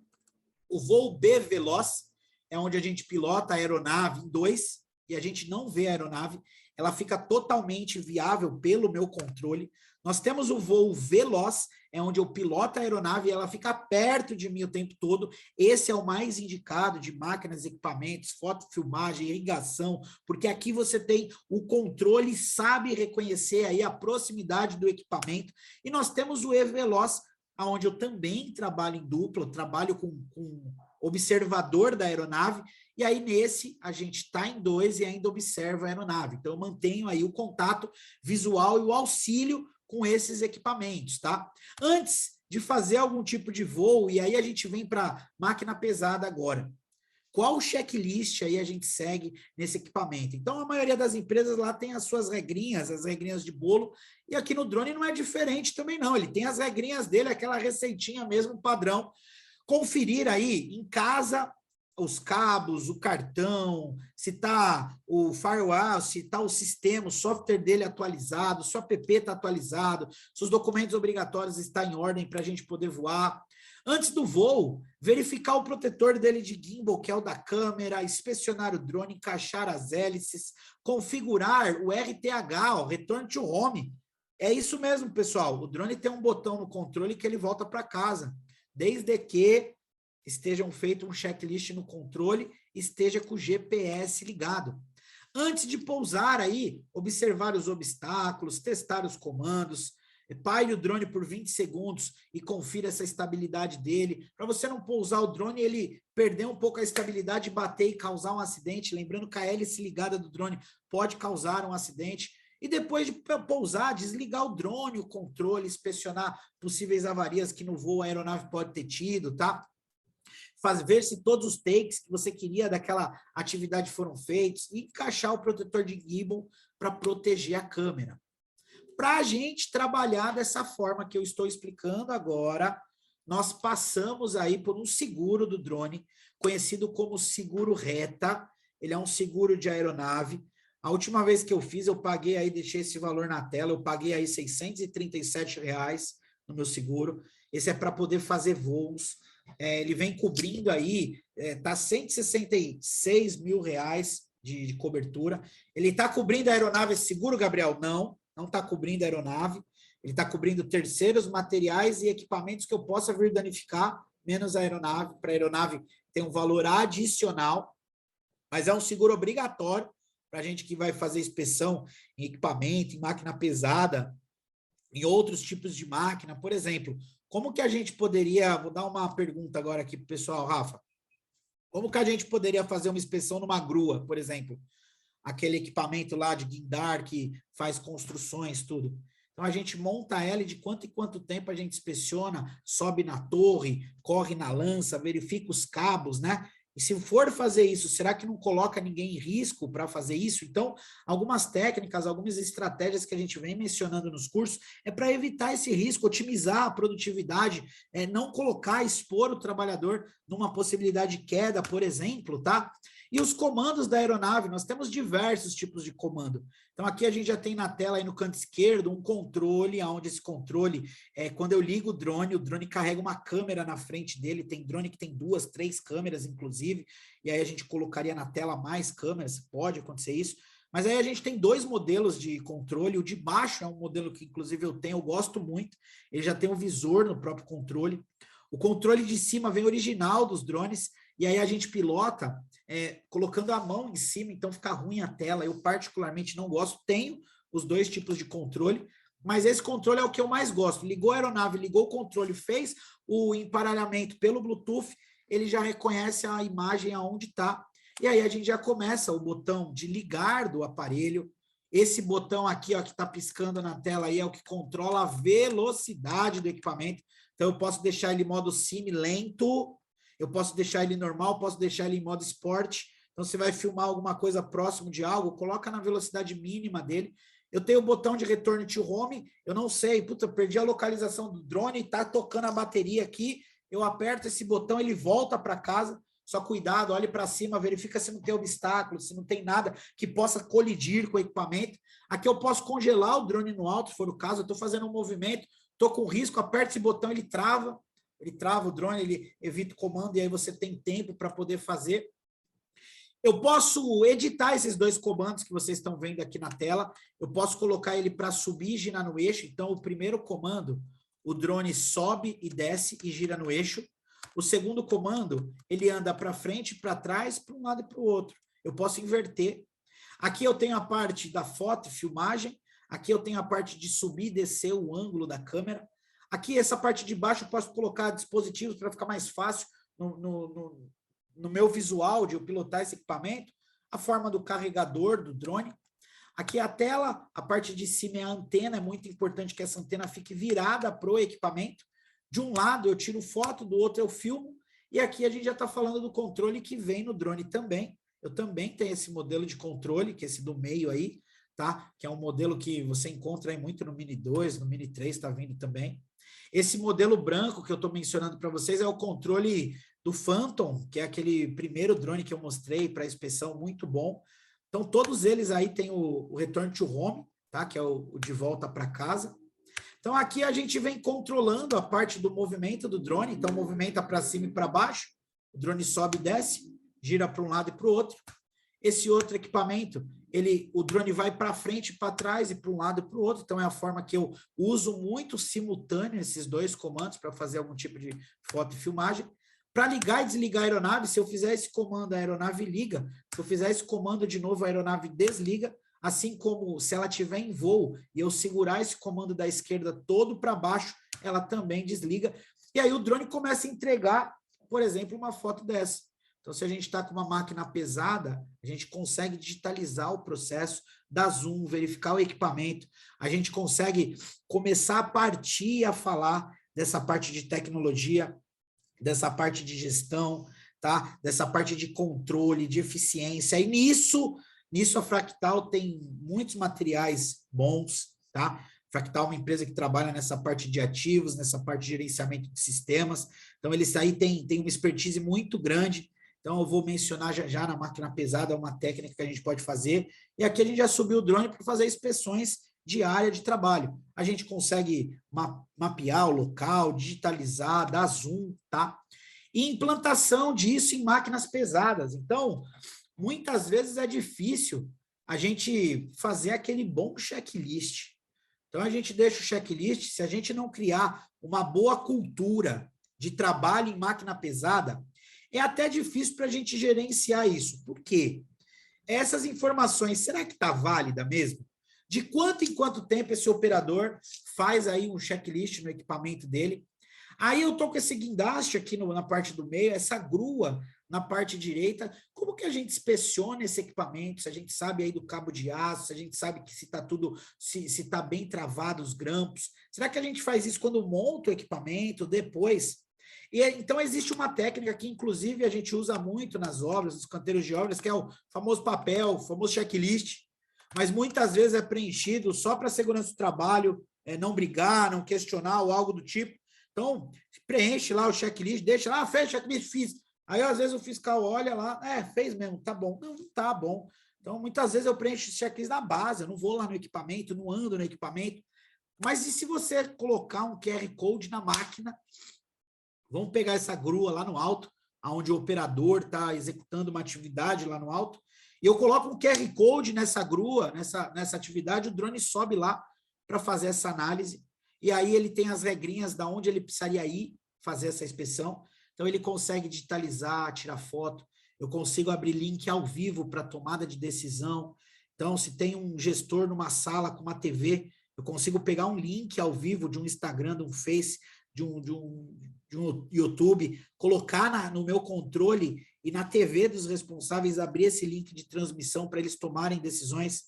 O voo B veloz, é onde a gente pilota a aeronave em 2, e a gente não vê a aeronave, ela fica totalmente viável pelo meu controle. Nós temos o voo veloz, é onde eu piloto a aeronave e ela fica perto de mim o tempo todo. Esse é o mais indicado de máquinas, equipamentos, fotofilmagem, irrigação, porque aqui você tem o controle, sabe reconhecer aí a proximidade do equipamento. E nós temos o E-Veloz, onde eu também trabalho em dupla, eu trabalho com observador da aeronave, e aí nesse a gente está em 2 e ainda observa a aeronave. Então eu mantenho aí o contato visual e o auxílio com esses equipamentos, tá? Antes de fazer algum tipo de voo, e aí a gente vem para máquina pesada agora. Qual checklist aí a gente segue nesse equipamento? Então, a maioria das empresas lá tem as suas regrinhas, as regrinhas de bolo, e aqui no drone não é diferente também não, ele tem as regrinhas dele, aquela receitinha mesmo, padrão. Conferir aí em casa os cabos, o cartão, se está o firewall, se está o sistema, o software dele atualizado, se o app está atualizado, se os documentos obrigatórios estão em ordem para a gente poder voar. Antes do voo, verificar o protetor dele de gimbal, que é o da câmera, inspecionar o drone, encaixar as hélices, configurar o RTH, o Return to Home. É isso mesmo, pessoal. O drone tem um botão no controle que ele volta para casa, desde que estejam feito um checklist no controle, esteja com o GPS ligado. Antes de pousar aí, observar os obstáculos, testar os comandos, pare o drone por 20 segundos e confira essa estabilidade dele, para você não pousar o drone e ele perder um pouco a estabilidade, bater e causar um acidente, lembrando que a hélice ligada do drone pode causar um acidente. E depois de pousar, desligar o drone, o controle, inspecionar possíveis avarias que no voo a aeronave pode ter tido, tá? Ver se todos os takes que você queria daquela atividade foram feitos e encaixar o protetor de gimbal para proteger a câmera. Para a gente trabalhar dessa forma que eu estou explicando agora, nós passamos aí por um seguro do drone, conhecido como seguro reta. Ele é um seguro de aeronave. A última vez que eu fiz, eu paguei aí, deixei esse valor na tela, eu paguei aí R$637 no meu seguro. Esse é para poder fazer voos. Ele vem cobrindo aí, tá R$166 mil, de cobertura. Ele está cobrindo a aeronave seguro, Gabriel? Não, não está cobrindo a aeronave. Ele está cobrindo terceiros, materiais e equipamentos que eu possa vir danificar, menos a aeronave. Para a aeronave tem um valor adicional, mas é um seguro obrigatório para a gente que vai fazer inspeção em equipamento, em máquina pesada, em outros tipos de máquina. Por exemplo, como que a gente poderia... Vou dar uma pergunta agora aqui para o pessoal, Rafa. Como que a gente poderia fazer uma inspeção numa grua, por exemplo? Aquele equipamento lá de guindar que faz construções, tudo. Então, a gente monta ela e de quanto em quanto tempo a gente inspeciona, sobe na torre, corre na lança, verifica os cabos, né? E se for fazer isso, será que não coloca ninguém em risco para fazer isso? Então, algumas técnicas, algumas estratégias que a gente vem mencionando nos cursos é para evitar esse risco, otimizar a produtividade, não colocar, expor o trabalhador numa possibilidade de queda, por exemplo, tá? E os comandos da aeronave, nós temos diversos tipos de comando. Então, aqui a gente já tem na tela, aí no canto esquerdo, um controle, onde esse controle, quando eu ligo o drone carrega uma câmera na frente dele, tem drone que tem 2, 3 câmeras, inclusive, e aí a gente colocaria na tela mais câmeras, pode acontecer isso, mas aí a gente tem 2 modelos de controle, o de baixo é um modelo que, inclusive, eu tenho, eu gosto muito, ele já tem um visor no próprio controle, o controle de cima vem original dos drones, e aí a gente pilota colocando a mão em cima, então fica ruim a tela. Eu particularmente não gosto, tenho os 2 tipos de controle, mas esse controle é o que eu mais gosto. Ligou a aeronave, ligou o controle, fez o emparelhamento pelo Bluetooth, ele já reconhece a imagem aonde está. E aí a gente já começa o botão de ligar do aparelho. Esse botão aqui, ó, que está piscando na tela aí, é o que controla a velocidade do equipamento. Então eu posso deixar ele em modo sim lento, eu posso deixar ele normal, posso deixar ele em modo esporte. Então, você vai filmar alguma coisa próximo de algo, coloca na velocidade mínima dele. Eu tenho o botão de retorno to home, eu não sei, puta, perdi a localização do drone, tá tocando a bateria aqui, eu aperto esse botão, ele volta para casa. Só cuidado, olhe para cima, verifica se não tem obstáculo, se não tem nada que possa colidir com o equipamento. Aqui eu posso congelar o drone no alto, se for o caso, eu estou fazendo um movimento, estou com risco, aperto esse botão, ele trava o drone, ele evita o comando e aí você tem tempo para poder fazer. Eu posso editar esses 2 comandos que vocês estão vendo aqui na tela, eu posso colocar ele para subir e girar no eixo. Então, o primeiro comando, o drone sobe e desce e gira no eixo. O segundo comando, ele anda para frente, para trás, para um lado e para o outro. Eu posso inverter. Aqui eu tenho a parte da foto e filmagem, aqui eu tenho a parte de subir e descer o ângulo da câmera. Aqui, essa parte de baixo, eu posso colocar dispositivos para ficar mais fácil no meu visual de eu pilotar esse equipamento. A forma do carregador do drone. Aqui a tela, a parte de cima é a antena, é muito importante que essa antena fique virada para o equipamento. De um lado eu tiro foto, do outro eu filmo. E aqui a gente já está falando do controle que vem no drone também. Eu também tenho esse modelo de controle, que é esse do meio aí, tá? Que é um modelo que você encontra aí muito no Mini 2, no Mini 3 está vindo também. Esse modelo branco que eu estou mencionando para vocês é o controle do Phantom, que é aquele primeiro drone que eu mostrei para inspeção, muito bom. Então, todos eles aí têm o Return to Home, tá? Que é o de volta para casa. Então, aqui a gente vem controlando a parte do movimento do drone. Então, movimenta para cima e para baixo. O drone sobe e desce, gira para um lado e para o outro. Esse outro equipamento, o drone vai para frente, para trás e para um lado e para o outro. Então, é a forma que eu uso muito simultâneo esses 2 comandos para fazer algum tipo de foto e filmagem. Para ligar e desligar a aeronave, se eu fizer esse comando, a aeronave liga. Se eu fizer esse comando de novo, a aeronave desliga. Assim como se ela estiver em voo e eu segurar esse comando da esquerda todo para baixo, ela também desliga. E aí o drone começa a entregar, por exemplo, uma foto dessa. Então, se a gente está com uma máquina pesada, a gente consegue digitalizar o processo, dar zoom, verificar o equipamento, a gente consegue começar a partir a falar dessa parte de tecnologia, dessa parte de gestão, tá? Dessa parte de controle, de eficiência. E nisso a Fractal tem muitos materiais bons, tá? Fractal é uma empresa que trabalha nessa parte de ativos, nessa parte de gerenciamento de sistemas. Então, eles aí têm uma expertise muito grande. Então, eu vou mencionar já na máquina pesada, é uma técnica que a gente pode fazer. E aqui a gente já subiu o drone para fazer inspeções de área de trabalho. A gente consegue mapear o local, digitalizar, dar zoom, tá? E implantação disso em máquinas pesadas. Então, muitas vezes é difícil a gente fazer aquele bom checklist. Então, a gente deixa o checklist, se a gente não criar uma boa cultura de trabalho em máquina pesada, é até difícil para a gente gerenciar isso. Por quê? Essas informações, será que está válida mesmo? De quanto em quanto tempo esse operador faz aí um checklist no equipamento dele? Aí eu tô com esse guindaste aqui na parte do meio, essa grua na parte direita. Como que a gente inspeciona esse equipamento? Se a gente sabe aí do cabo de aço, se a gente sabe que se está tudo, se está bem travado os grampos. Será que a gente faz isso quando monta o equipamento, depois? E então existe uma técnica que, inclusive, a gente usa muito nas obras, nos canteiros de obras, que é o famoso papel, o famoso checklist, mas muitas vezes é preenchido só para segurança do trabalho, não brigar, não questionar ou algo do tipo. Então, preenche lá o checklist, deixa lá, fez o checklist, fiz. Aí, às vezes, o fiscal olha lá, fez mesmo, tá bom. Não, não tá bom. Então, muitas vezes eu preencho o checklist na base, eu não vou lá no equipamento, não ando no equipamento. Mas e se você colocar um QR Code na máquina? Vamos pegar essa grua lá no alto, onde o operador está executando uma atividade lá no alto, e eu coloco um QR Code nessa grua, nessa atividade, o drone sobe lá para fazer essa análise, e aí ele tem as regrinhas da onde ele precisaria ir fazer essa inspeção. Então, ele consegue digitalizar, tirar foto, eu consigo abrir link ao vivo para tomada de decisão. Então, se tem um gestor numa sala com uma TV, eu consigo pegar um link ao vivo de um Instagram, de um Face, de um YouTube, colocar no meu controle e na TV dos responsáveis, abrir esse link de transmissão para eles tomarem decisões.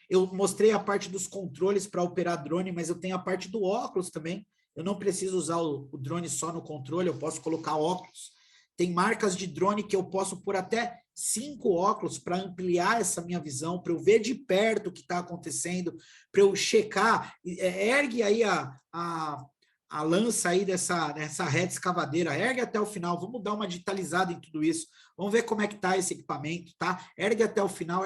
Eu mostrei a parte dos controles para operar drone, mas eu tenho a parte do óculos também. Eu não preciso usar o drone só no controle, eu posso colocar óculos. Tem marcas de drone que eu posso pôr até 5 óculos para ampliar essa minha visão, para eu ver de perto o que está acontecendo, para eu checar. Ergue aí a lança aí dessa reta escavadeira, ergue até o final, vamos dar uma digitalizada em tudo isso, vamos ver como é que está esse equipamento, tá? Ergue até o final,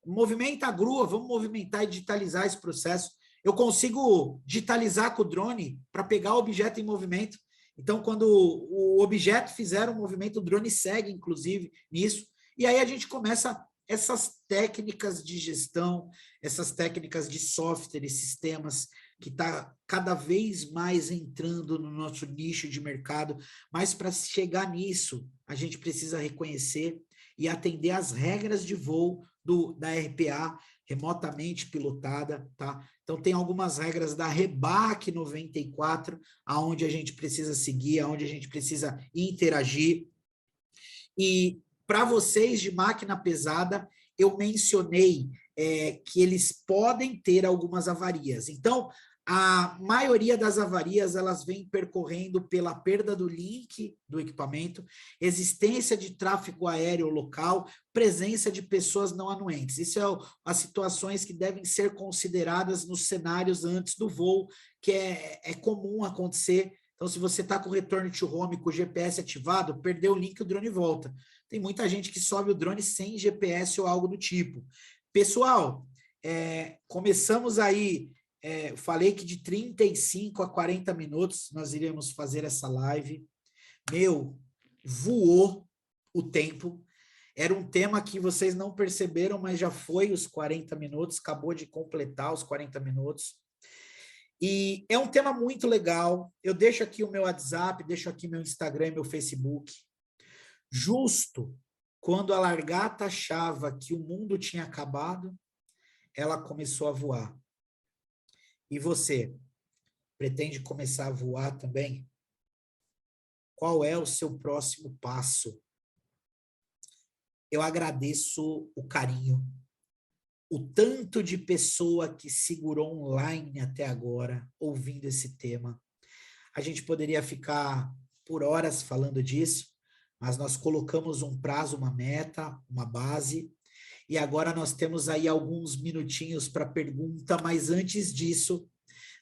movimenta a grua, vamos movimentar e digitalizar esse processo. Eu consigo digitalizar com o drone para pegar o objeto em movimento. Então, quando o objeto fizer um movimento, o drone segue, inclusive, nisso. E aí a gente começa essas técnicas de gestão, essas técnicas de software e sistemas que está cada vez mais entrando no nosso nicho de mercado, mas para chegar nisso, a gente precisa reconhecer e atender às regras de voo da RPA, remotamente pilotada, tá? Então, tem algumas regras da REBAC 94, aonde a gente precisa seguir, aonde a gente precisa interagir. E para vocês de máquina pesada, eu mencionei que eles podem ter algumas avarias. Então, a maioria das avarias, elas vêm percorrendo pela perda do link do equipamento, existência de tráfego aéreo local, presença de pessoas não anuentes. Isso é as situações que devem ser consideradas nos cenários antes do voo, que é comum acontecer. Então, se você está com o return to home, com o GPS ativado, perdeu o link, o drone volta. Tem muita gente que sobe o drone sem GPS ou algo do tipo. Pessoal, começamos aí, falei que de 35 a 40 minutos nós iríamos fazer essa live. Voou o tempo. Era um tema que vocês não perceberam, mas já foi os 40 minutos, acabou de completar os 40 minutos. E é um tema muito legal. Eu deixo aqui o meu WhatsApp, deixo aqui meu Instagram, meu Facebook. Justo quando a largata achava que o mundo tinha acabado, ela começou a voar. E você, pretende começar a voar também? Qual é o seu próximo passo? Eu agradeço o carinho, o tanto de pessoa que segurou online até agora, ouvindo esse tema. A gente poderia ficar por horas falando disso, mas nós colocamos um prazo, uma meta, uma base, e agora nós temos aí alguns minutinhos para pergunta, mas antes disso,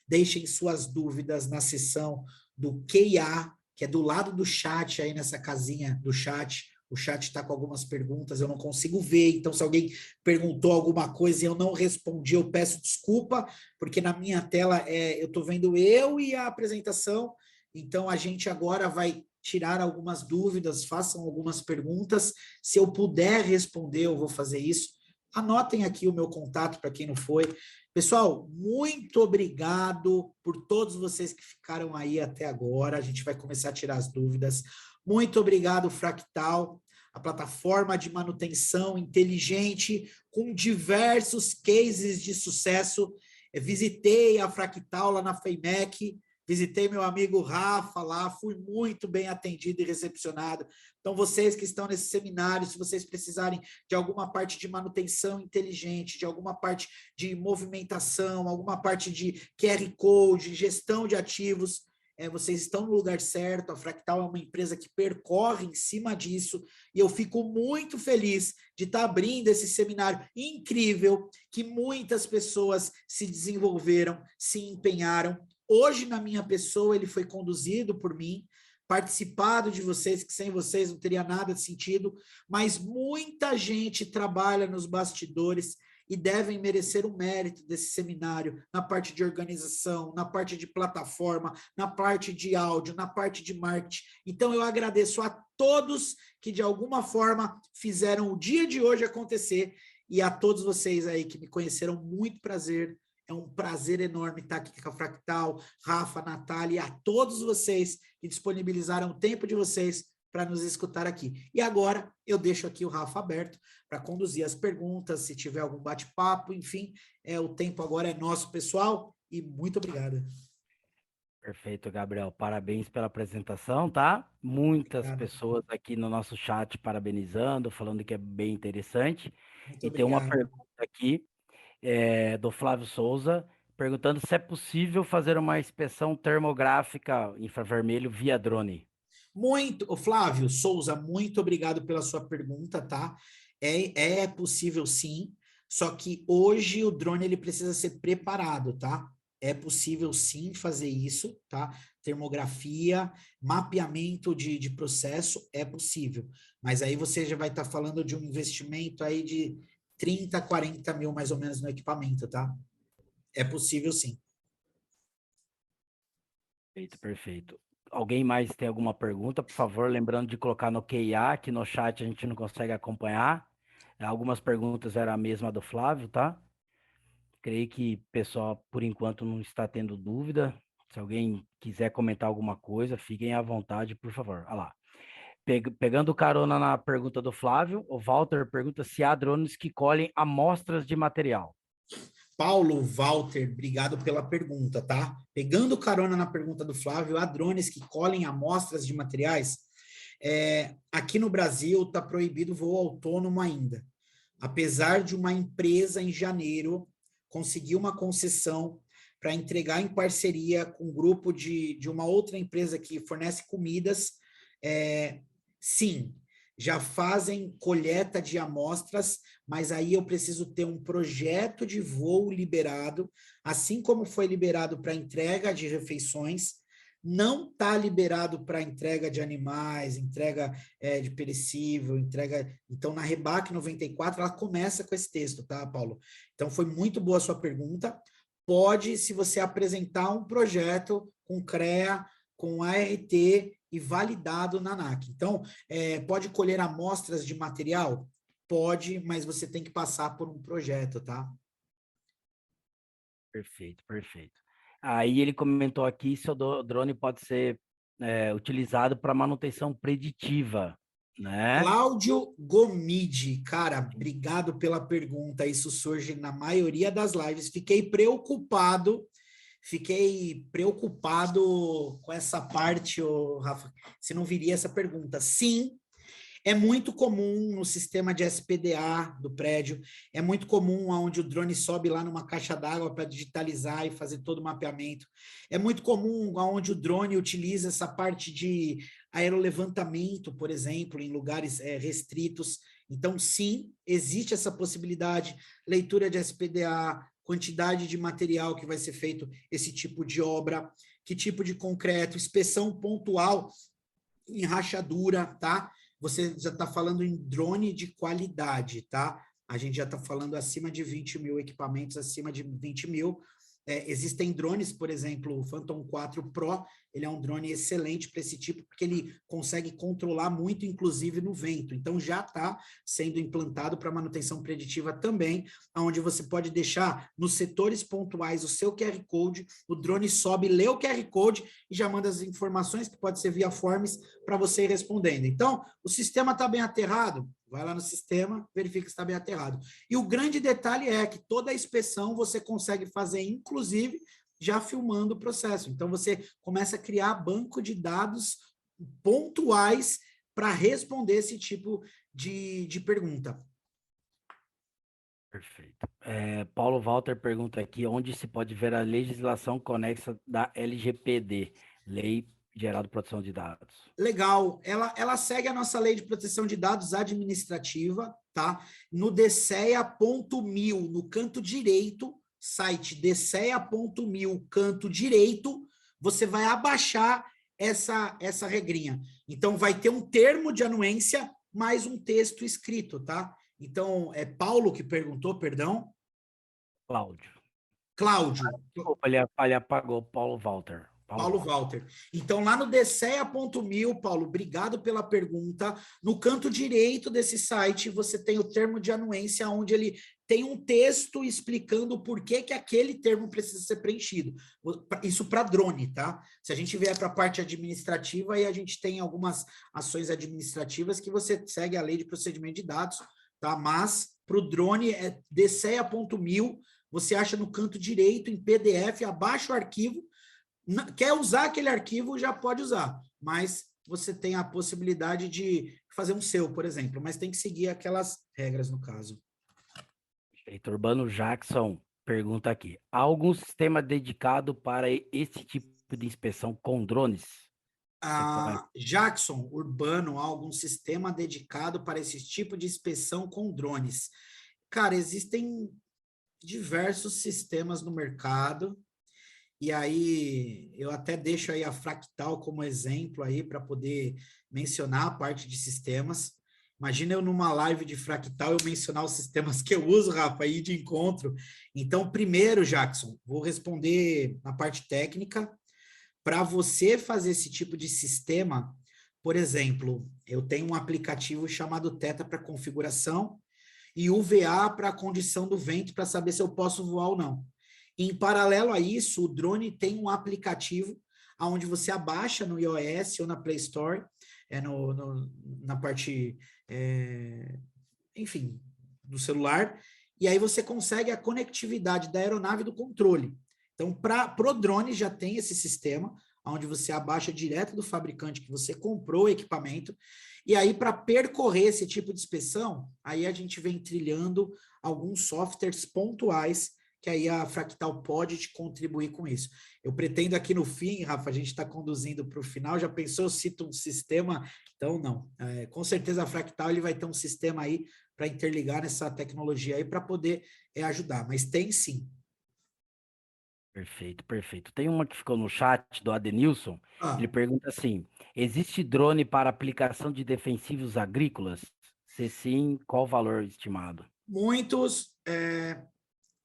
deixem suas dúvidas na seção do Q&A, que é do lado do chat, aí nessa casinha do chat. O chat está com algumas perguntas, eu não consigo ver, então se alguém perguntou alguma coisa e eu não respondi, eu peço desculpa, porque na minha tela eu estou vendo eu e a apresentação, Então, a gente agora vai tirar algumas dúvidas, façam algumas perguntas. Se eu puder responder, eu vou fazer isso. Anotem aqui o meu contato para quem não foi. Pessoal, muito obrigado por todos vocês que ficaram aí até agora. A gente vai começar a tirar as dúvidas. Muito obrigado, Fractal, a plataforma de manutenção inteligente com diversos cases de sucesso. Visitei a Fractal lá na FEIMEC, visitei meu amigo Rafa lá, fui muito bem atendido e recepcionado. Então, vocês que estão nesse seminário, se vocês precisarem de alguma parte de manutenção inteligente, de alguma parte de movimentação, alguma parte de QR Code, gestão de ativos, vocês estão no lugar certo. A Fractal é uma empresa que percorre em cima disso, e eu fico muito feliz de estar abrindo esse seminário incrível, que muitas pessoas se desenvolveram, se empenharam. Hoje, na minha pessoa, ele foi conduzido por mim, participado de vocês, que sem vocês não teria nada de sentido, mas muita gente trabalha nos bastidores e devem merecer o mérito desse seminário, na parte de organização, na parte de plataforma, na parte de áudio, na parte de marketing. Então, eu agradeço a todos que, de alguma forma, fizeram o dia de hoje acontecer, e a todos vocês aí que me conheceram, muito prazer. É um prazer enorme estar aqui com a Fractal, Rafa, Natália, e a todos vocês que disponibilizaram o tempo de vocês para nos escutar aqui. E agora eu deixo aqui o Rafa aberto para conduzir as perguntas, se tiver algum bate-papo, enfim, o tempo agora é nosso, pessoal, e muito obrigado. Perfeito, Gabriel. Parabéns pela apresentação, tá? Muitas Obrigado. pessoas aqui no nosso chat parabenizando, falando que é bem interessante. Muito E tem uma obrigado. pergunta aqui do Flávio Souza, perguntando se é possível fazer uma inspeção termográfica infravermelho via drone. Muito, Flávio Souza, muito obrigado pela sua pergunta, tá? É possível sim, só que hoje o drone ele precisa ser preparado, tá? É possível sim fazer isso, tá? Termografia, mapeamento de processo é possível, mas aí você já vai estar falando de um investimento aí de 30, 40 mil mais ou menos no equipamento, tá? É possível sim. Perfeito, perfeito. Alguém mais tem alguma pergunta, por favor, lembrando de colocar no QIA, que no chat a gente não consegue acompanhar. Algumas perguntas eram a mesma do Flávio, tá? Creio que o pessoal, por enquanto, não está tendo dúvida. Se alguém quiser comentar alguma coisa, fiquem à vontade, por favor. Olha lá. Pegando carona na pergunta do Flávio, o Walter pergunta se há drones que colhem amostras de material. Paulo, Walter, obrigado pela pergunta, tá? Pegando carona na pergunta do Flávio, há drones que colhem amostras de materiais? Aqui no Brasil está proibido voo autônomo ainda. Apesar de uma empresa em janeiro conseguir uma concessão para entregar em parceria com um grupo de uma outra empresa que fornece comidas, sim, já fazem coleta de amostras, mas aí eu preciso ter um projeto de voo liberado, assim como foi liberado para entrega de refeições, não está liberado para entrega de animais, entrega de perecível, entrega... Então, na Rebac 94, ela começa com esse texto, tá, Paulo? Então, foi muito boa a sua pergunta. Pode, se você apresentar um projeto com CREA, com ART e validado na ANAC. Então, pode colher amostras de material? Pode, mas você tem que passar por um projeto, tá? Perfeito, perfeito. Aí ele comentou aqui se o drone pode ser utilizado para manutenção preditiva, né? Cláudio Gomide, cara, obrigado pela pergunta. Isso surge na maioria das lives. Fiquei preocupado com essa parte, Rafa, se não viria essa pergunta. Sim, é muito comum no sistema de SPDA do prédio, é muito comum onde o drone sobe lá numa caixa d'água para digitalizar e fazer todo o mapeamento. É muito comum onde o drone utiliza essa parte de aerolevantamento, por exemplo, em lugares restritos. Então, sim, existe essa possibilidade, leitura de SPDA, quantidade de material que vai ser feito esse tipo de obra, que tipo de concreto, inspeção pontual em rachadura, tá? Você já está falando em drone de qualidade, tá? A gente já está falando acima de 20 mil equipamentos, acima de 20 mil. Existem drones, por exemplo, o Phantom 4 Pro, ele é um drone excelente para esse tipo, porque ele consegue controlar muito, inclusive no vento. Então, já está sendo implantado para manutenção preditiva também, onde você pode deixar nos setores pontuais o seu QR Code, o drone sobe, lê o QR Code e já manda as informações, que pode ser via Forms, para você ir respondendo. Então, o sistema está bem aterrado? Vai lá no sistema, verifica se está bem aterrado. E o grande detalhe é que toda a inspeção você consegue fazer, inclusive, já filmando o processo. Então, você começa a criar banco de dados pontuais para responder esse tipo de pergunta. Perfeito. Paulo Walter pergunta aqui, onde se pode ver a legislação conexa da LGPD, Lei Geral de Proteção de Dados? Legal, ela segue a nossa lei de proteção de dados administrativa, tá? No DCEA.mil, no canto direito, site DCEA.mil, canto direito, você vai abaixar essa regrinha. Então, vai ter um termo de anuência mais um texto escrito, tá? Então, é Paulo que perguntou, perdão? Cláudio. Cláudio. Desculpa, ele apagou Paulo Walter. Paulo Walter. Então, lá no DCEA.mil, Paulo, obrigado pela pergunta. No canto direito desse site, você tem o termo de anuência, onde ele tem um texto explicando por que aquele termo precisa ser preenchido. Isso para drone, tá? Se a gente vier para a parte administrativa, aí a gente tem algumas ações administrativas que você segue a lei de procedimento de dados, tá? Mas para o drone é DCEA.mil, você acha no canto direito, em PDF, abaixo o arquivo. Quer usar aquele arquivo, já pode usar, mas você tem a possibilidade de fazer um seu, por exemplo, mas tem que seguir aquelas regras no caso. Heitor Urbano Jackson pergunta aqui, há algum sistema dedicado para esse tipo de inspeção com drones? Jackson Urbano, há algum sistema dedicado para esse tipo de inspeção com drones? Cara, existem diversos sistemas no mercado, e aí eu até deixo aí a Fractal como exemplo aí para poder mencionar a parte de sistemas. Imagina eu numa live de Fractal eu mencionar os sistemas que eu uso, Rafa, aí de encontro. Então, primeiro, Jackson, vou responder na parte técnica. Para você fazer esse tipo de sistema, por exemplo, eu tenho um aplicativo chamado Theta para configuração e UVA para a condição do vento para saber se eu posso voar ou não. Em paralelo a isso, o drone tem um aplicativo onde você abaixa no iOS ou na Play Store, na parte, enfim, do celular, e aí você consegue a conectividade da aeronave e do controle. Então, para o drone já tem esse sistema, onde você abaixa direto do fabricante que você comprou o equipamento, e aí para percorrer esse tipo de inspeção, aí a gente vem trilhando alguns softwares pontuais que aí a Fractal pode te contribuir com isso. Eu pretendo aqui no fim, Rafa, a gente está conduzindo para o final, já pensou, eu cito um sistema? Então, não. Com certeza a Fractal ele vai ter um sistema aí para interligar nessa tecnologia aí para poder ajudar, mas tem sim. Perfeito, perfeito. Tem uma que ficou no chat do Adenilson, ele pergunta assim, existe drone para aplicação de defensivos agrícolas? Se sim, qual o valor estimado? Muitos,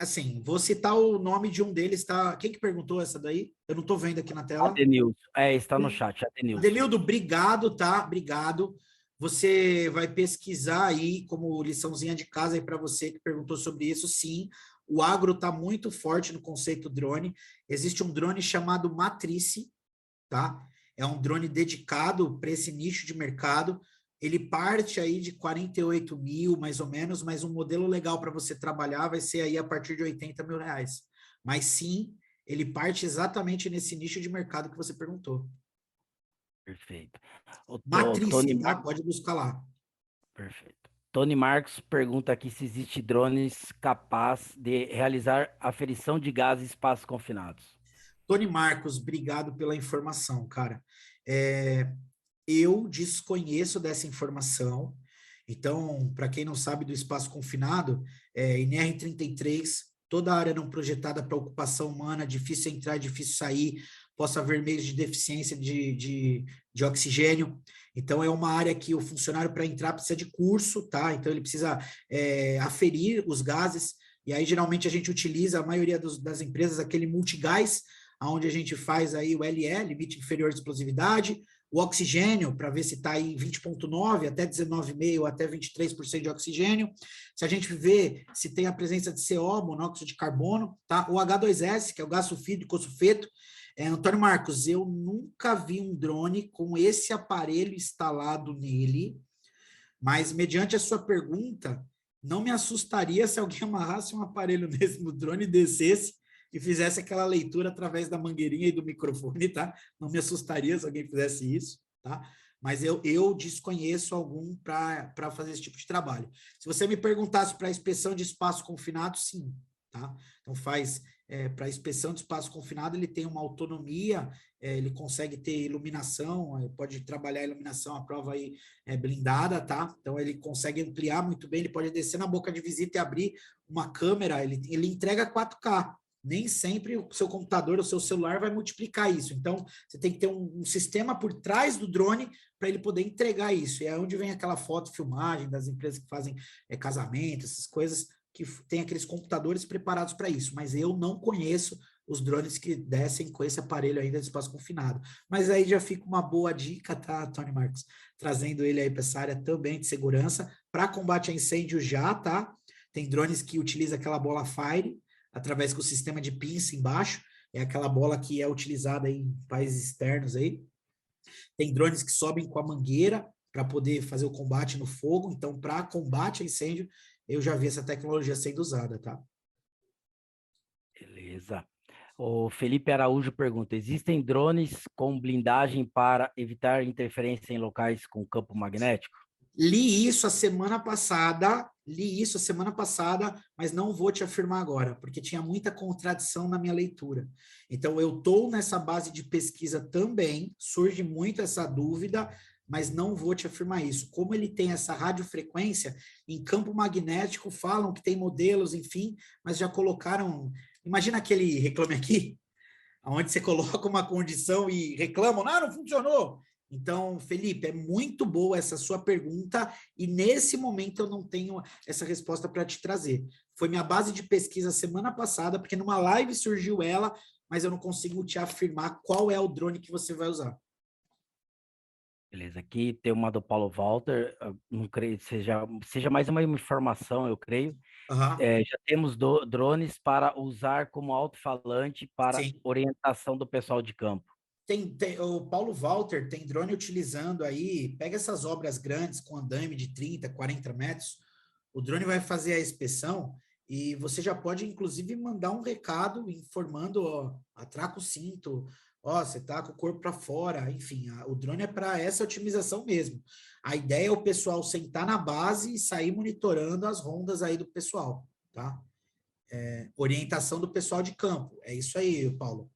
assim, vou citar o nome de um deles, tá? Quem que perguntou essa daí? Eu não estou vendo aqui na tela. Adenilson, está no chat, Adenilson. Adenildo, obrigado, tá? Obrigado. Você vai pesquisar aí, como liçãozinha de casa aí para você que perguntou sobre isso, sim, o agro está muito forte no conceito drone. Existe um drone chamado Matrice, tá? É um drone dedicado para esse nicho de mercado. Ele parte aí de 48 mil, mais ou menos, mas um modelo legal para você trabalhar vai ser aí a partir de 80 mil reais. Mas sim, ele parte exatamente nesse nicho de mercado que você perguntou. Perfeito. Matrice, tá? Pode buscar lá. Perfeito. Tony Marcos pergunta aqui se existe drones capaz de realizar aferição de gases em espaços confinados. Tony Marcos, obrigado pela informação, cara. Eu desconheço dessa informação. Então, para quem não sabe do espaço confinado, NR33, toda área não projetada para ocupação humana, difícil entrar, difícil sair, possa haver meios de deficiência de oxigênio. Então, é uma área que o funcionário, para entrar, precisa de curso, tá? Então, ele precisa aferir os gases. e aí geralmente a gente utiliza, a maioria das empresas, aquele multigás, onde a gente faz aí o LE, limite inferior de explosividade, o oxigênio, para ver se está em 20,9 até 19,5 até 23% de oxigênio. Se a gente vê se tem a presença de CO, monóxido de carbono, tá? O H2S, que é o gás sulfídrico ou sulfeto. Antônio Marcos, eu nunca vi um drone com esse aparelho instalado nele, mas mediante a sua pergunta, não me assustaria se alguém amarrasse um aparelho nesse no drone, descesse e fizesse aquela leitura através da mangueirinha e do microfone, tá? Não me assustaria se alguém fizesse isso, tá? Mas eu desconheço algum para fazer esse tipo de trabalho. Se você me perguntasse para inspeção de espaço confinado, sim, tá? Então faz para inspeção de espaço confinado, ele tem uma autonomia, ele consegue ter iluminação, pode trabalhar a iluminação, a prova aí é blindada, tá? Então ele consegue ampliar muito bem, ele pode descer na boca de visita e abrir uma câmera, ele entrega 4K. Nem sempre o seu computador, o seu celular vai multiplicar isso. Então, você tem que ter um sistema por trás do drone para ele poder entregar isso. E é onde vem aquela foto, filmagem das empresas que fazem casamento, essas coisas, que tem aqueles computadores preparados para isso. Mas eu não conheço os drones que descem com esse aparelho ainda de espaço confinado. Mas aí já fica uma boa dica, tá, Tony Marcos? Trazendo ele aí para essa área também de segurança, para combate a incêndio já, tá? Tem drones que utilizam aquela bola Fire, através do sistema de pinça embaixo, é aquela bola que é utilizada em países externos aí. Tem drones que sobem com a mangueira para poder fazer o combate no fogo, então para combate a incêndio, eu já vi essa tecnologia sendo usada, tá? Beleza. O Felipe Araújo pergunta: existem drones com blindagem para evitar interferência em locais com campo magnético? Li isso a semana passada, mas não vou te afirmar agora, porque tinha muita contradição na minha leitura. Então, eu estou nessa base de pesquisa também, surge muito essa dúvida, mas não vou te afirmar isso. Como ele tem essa radiofrequência, em campo magnético falam que tem modelos, enfim, mas já colocaram. Imagina aquele Reclame Aqui, onde você coloca uma condição e reclamam, não funcionou. Então, Felipe, é muito boa essa sua pergunta e nesse momento eu não tenho essa resposta para te trazer. Foi minha base de pesquisa semana passada, porque numa live surgiu ela, mas eu não consigo te afirmar qual é o drone que você vai usar. Beleza, aqui tem uma do Paulo Walter, não creio que seja mais uma informação, eu creio. Uhum. Já temos drones para usar como alto-falante para Sim. orientação do pessoal de campo. O Paulo Walter tem drone utilizando aí, pega essas obras grandes com andaime de 30, 40 metros, o drone vai fazer a inspeção e você já pode, inclusive, mandar um recado informando, ó, atraca o cinto, ó, você tá com o corpo para fora, enfim, o drone é para essa otimização mesmo. A ideia é o pessoal sentar na base e sair monitorando as rondas aí do pessoal, tá? Orientação do pessoal de campo, é isso aí, Paulo.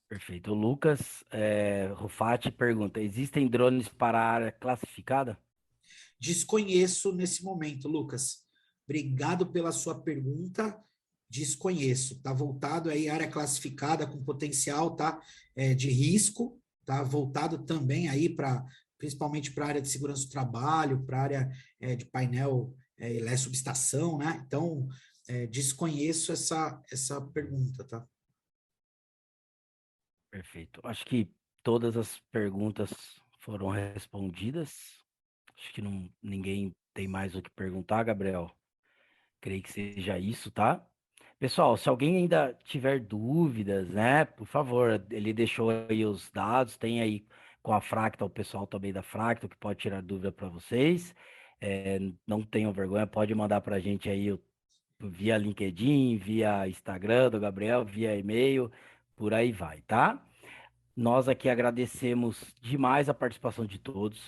Perfeito. O Lucas Rufati pergunta: existem drones para a área classificada? Desconheço nesse momento, Lucas. Obrigado pela sua pergunta. Desconheço. Está voltado aí à área classificada com potencial, tá? De risco, tá? Voltado também aí para, principalmente para a área de segurança do trabalho, para a área de painel, subestação, né? Então, desconheço essa pergunta, tá? Perfeito. Acho que todas as perguntas foram respondidas. Acho que ninguém tem mais o que perguntar, Gabriel. Creio que seja isso, tá? Pessoal, se alguém ainda tiver dúvidas, né, por favor, ele deixou aí os dados, tem aí com a Fractal, o pessoal também da Fractal que pode tirar dúvida para vocês. Não tenham vergonha, pode mandar para a gente aí via LinkedIn, via Instagram do Gabriel, via e-mail, por aí vai, tá? Nós aqui agradecemos demais a participação de todos.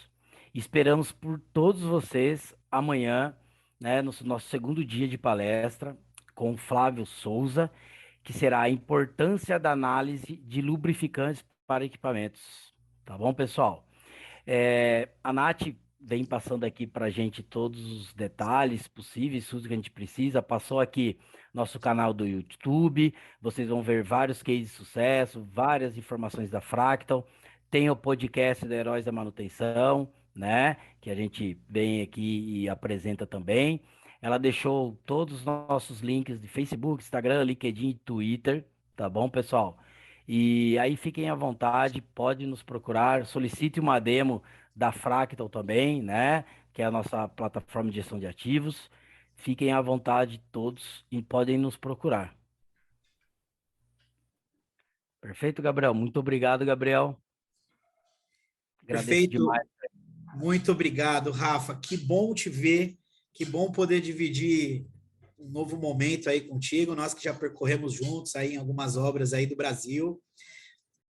Esperamos por todos vocês amanhã, né, no nosso segundo dia de palestra com o Flávio Souza, que será a importância da análise de lubrificantes para equipamentos. Tá bom, pessoal? A Nath vem passando aqui para a gente todos os detalhes possíveis, tudo que a gente precisa. Passou aqui nosso canal do YouTube, vocês vão ver vários cases de sucesso, várias informações da Fractal. Tem o podcast do Heróis da Manutenção, né? Que a gente vem aqui e apresenta também. Ela deixou todos os nossos links de Facebook, Instagram, LinkedIn e Twitter, tá bom, pessoal? E aí fiquem à vontade, pode nos procurar, solicite uma demo da Fractal também, né? Que é a nossa plataforma de gestão de ativos. Fiquem à vontade todos e podem nos procurar. Perfeito, Gabriel? Muito obrigado, Gabriel. Agradeço Perfeito. demais. Muito obrigado, Rafa. Que bom te ver, que bom poder dividir um novo momento aí contigo. Nós que já percorremos juntos aí em algumas obras aí do Brasil.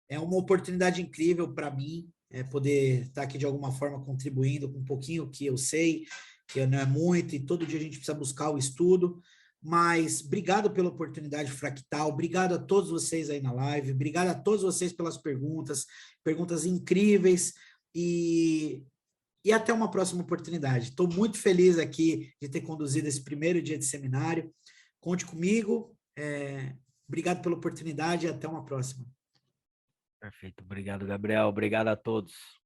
É uma oportunidade incrível para mim, poder estar aqui de alguma forma contribuindo com um pouquinho que eu sei, que não é muito, e todo dia a gente precisa buscar o estudo. Mas obrigado pela oportunidade, Fractal. Obrigado a todos vocês aí na live. Obrigado a todos vocês pelas perguntas, perguntas incríveis. E até uma próxima oportunidade. Estou muito feliz aqui de ter conduzido esse primeiro dia de seminário. Conte comigo. Obrigado pela oportunidade e até uma próxima. Perfeito. Obrigado, Gabriel. Obrigado a todos.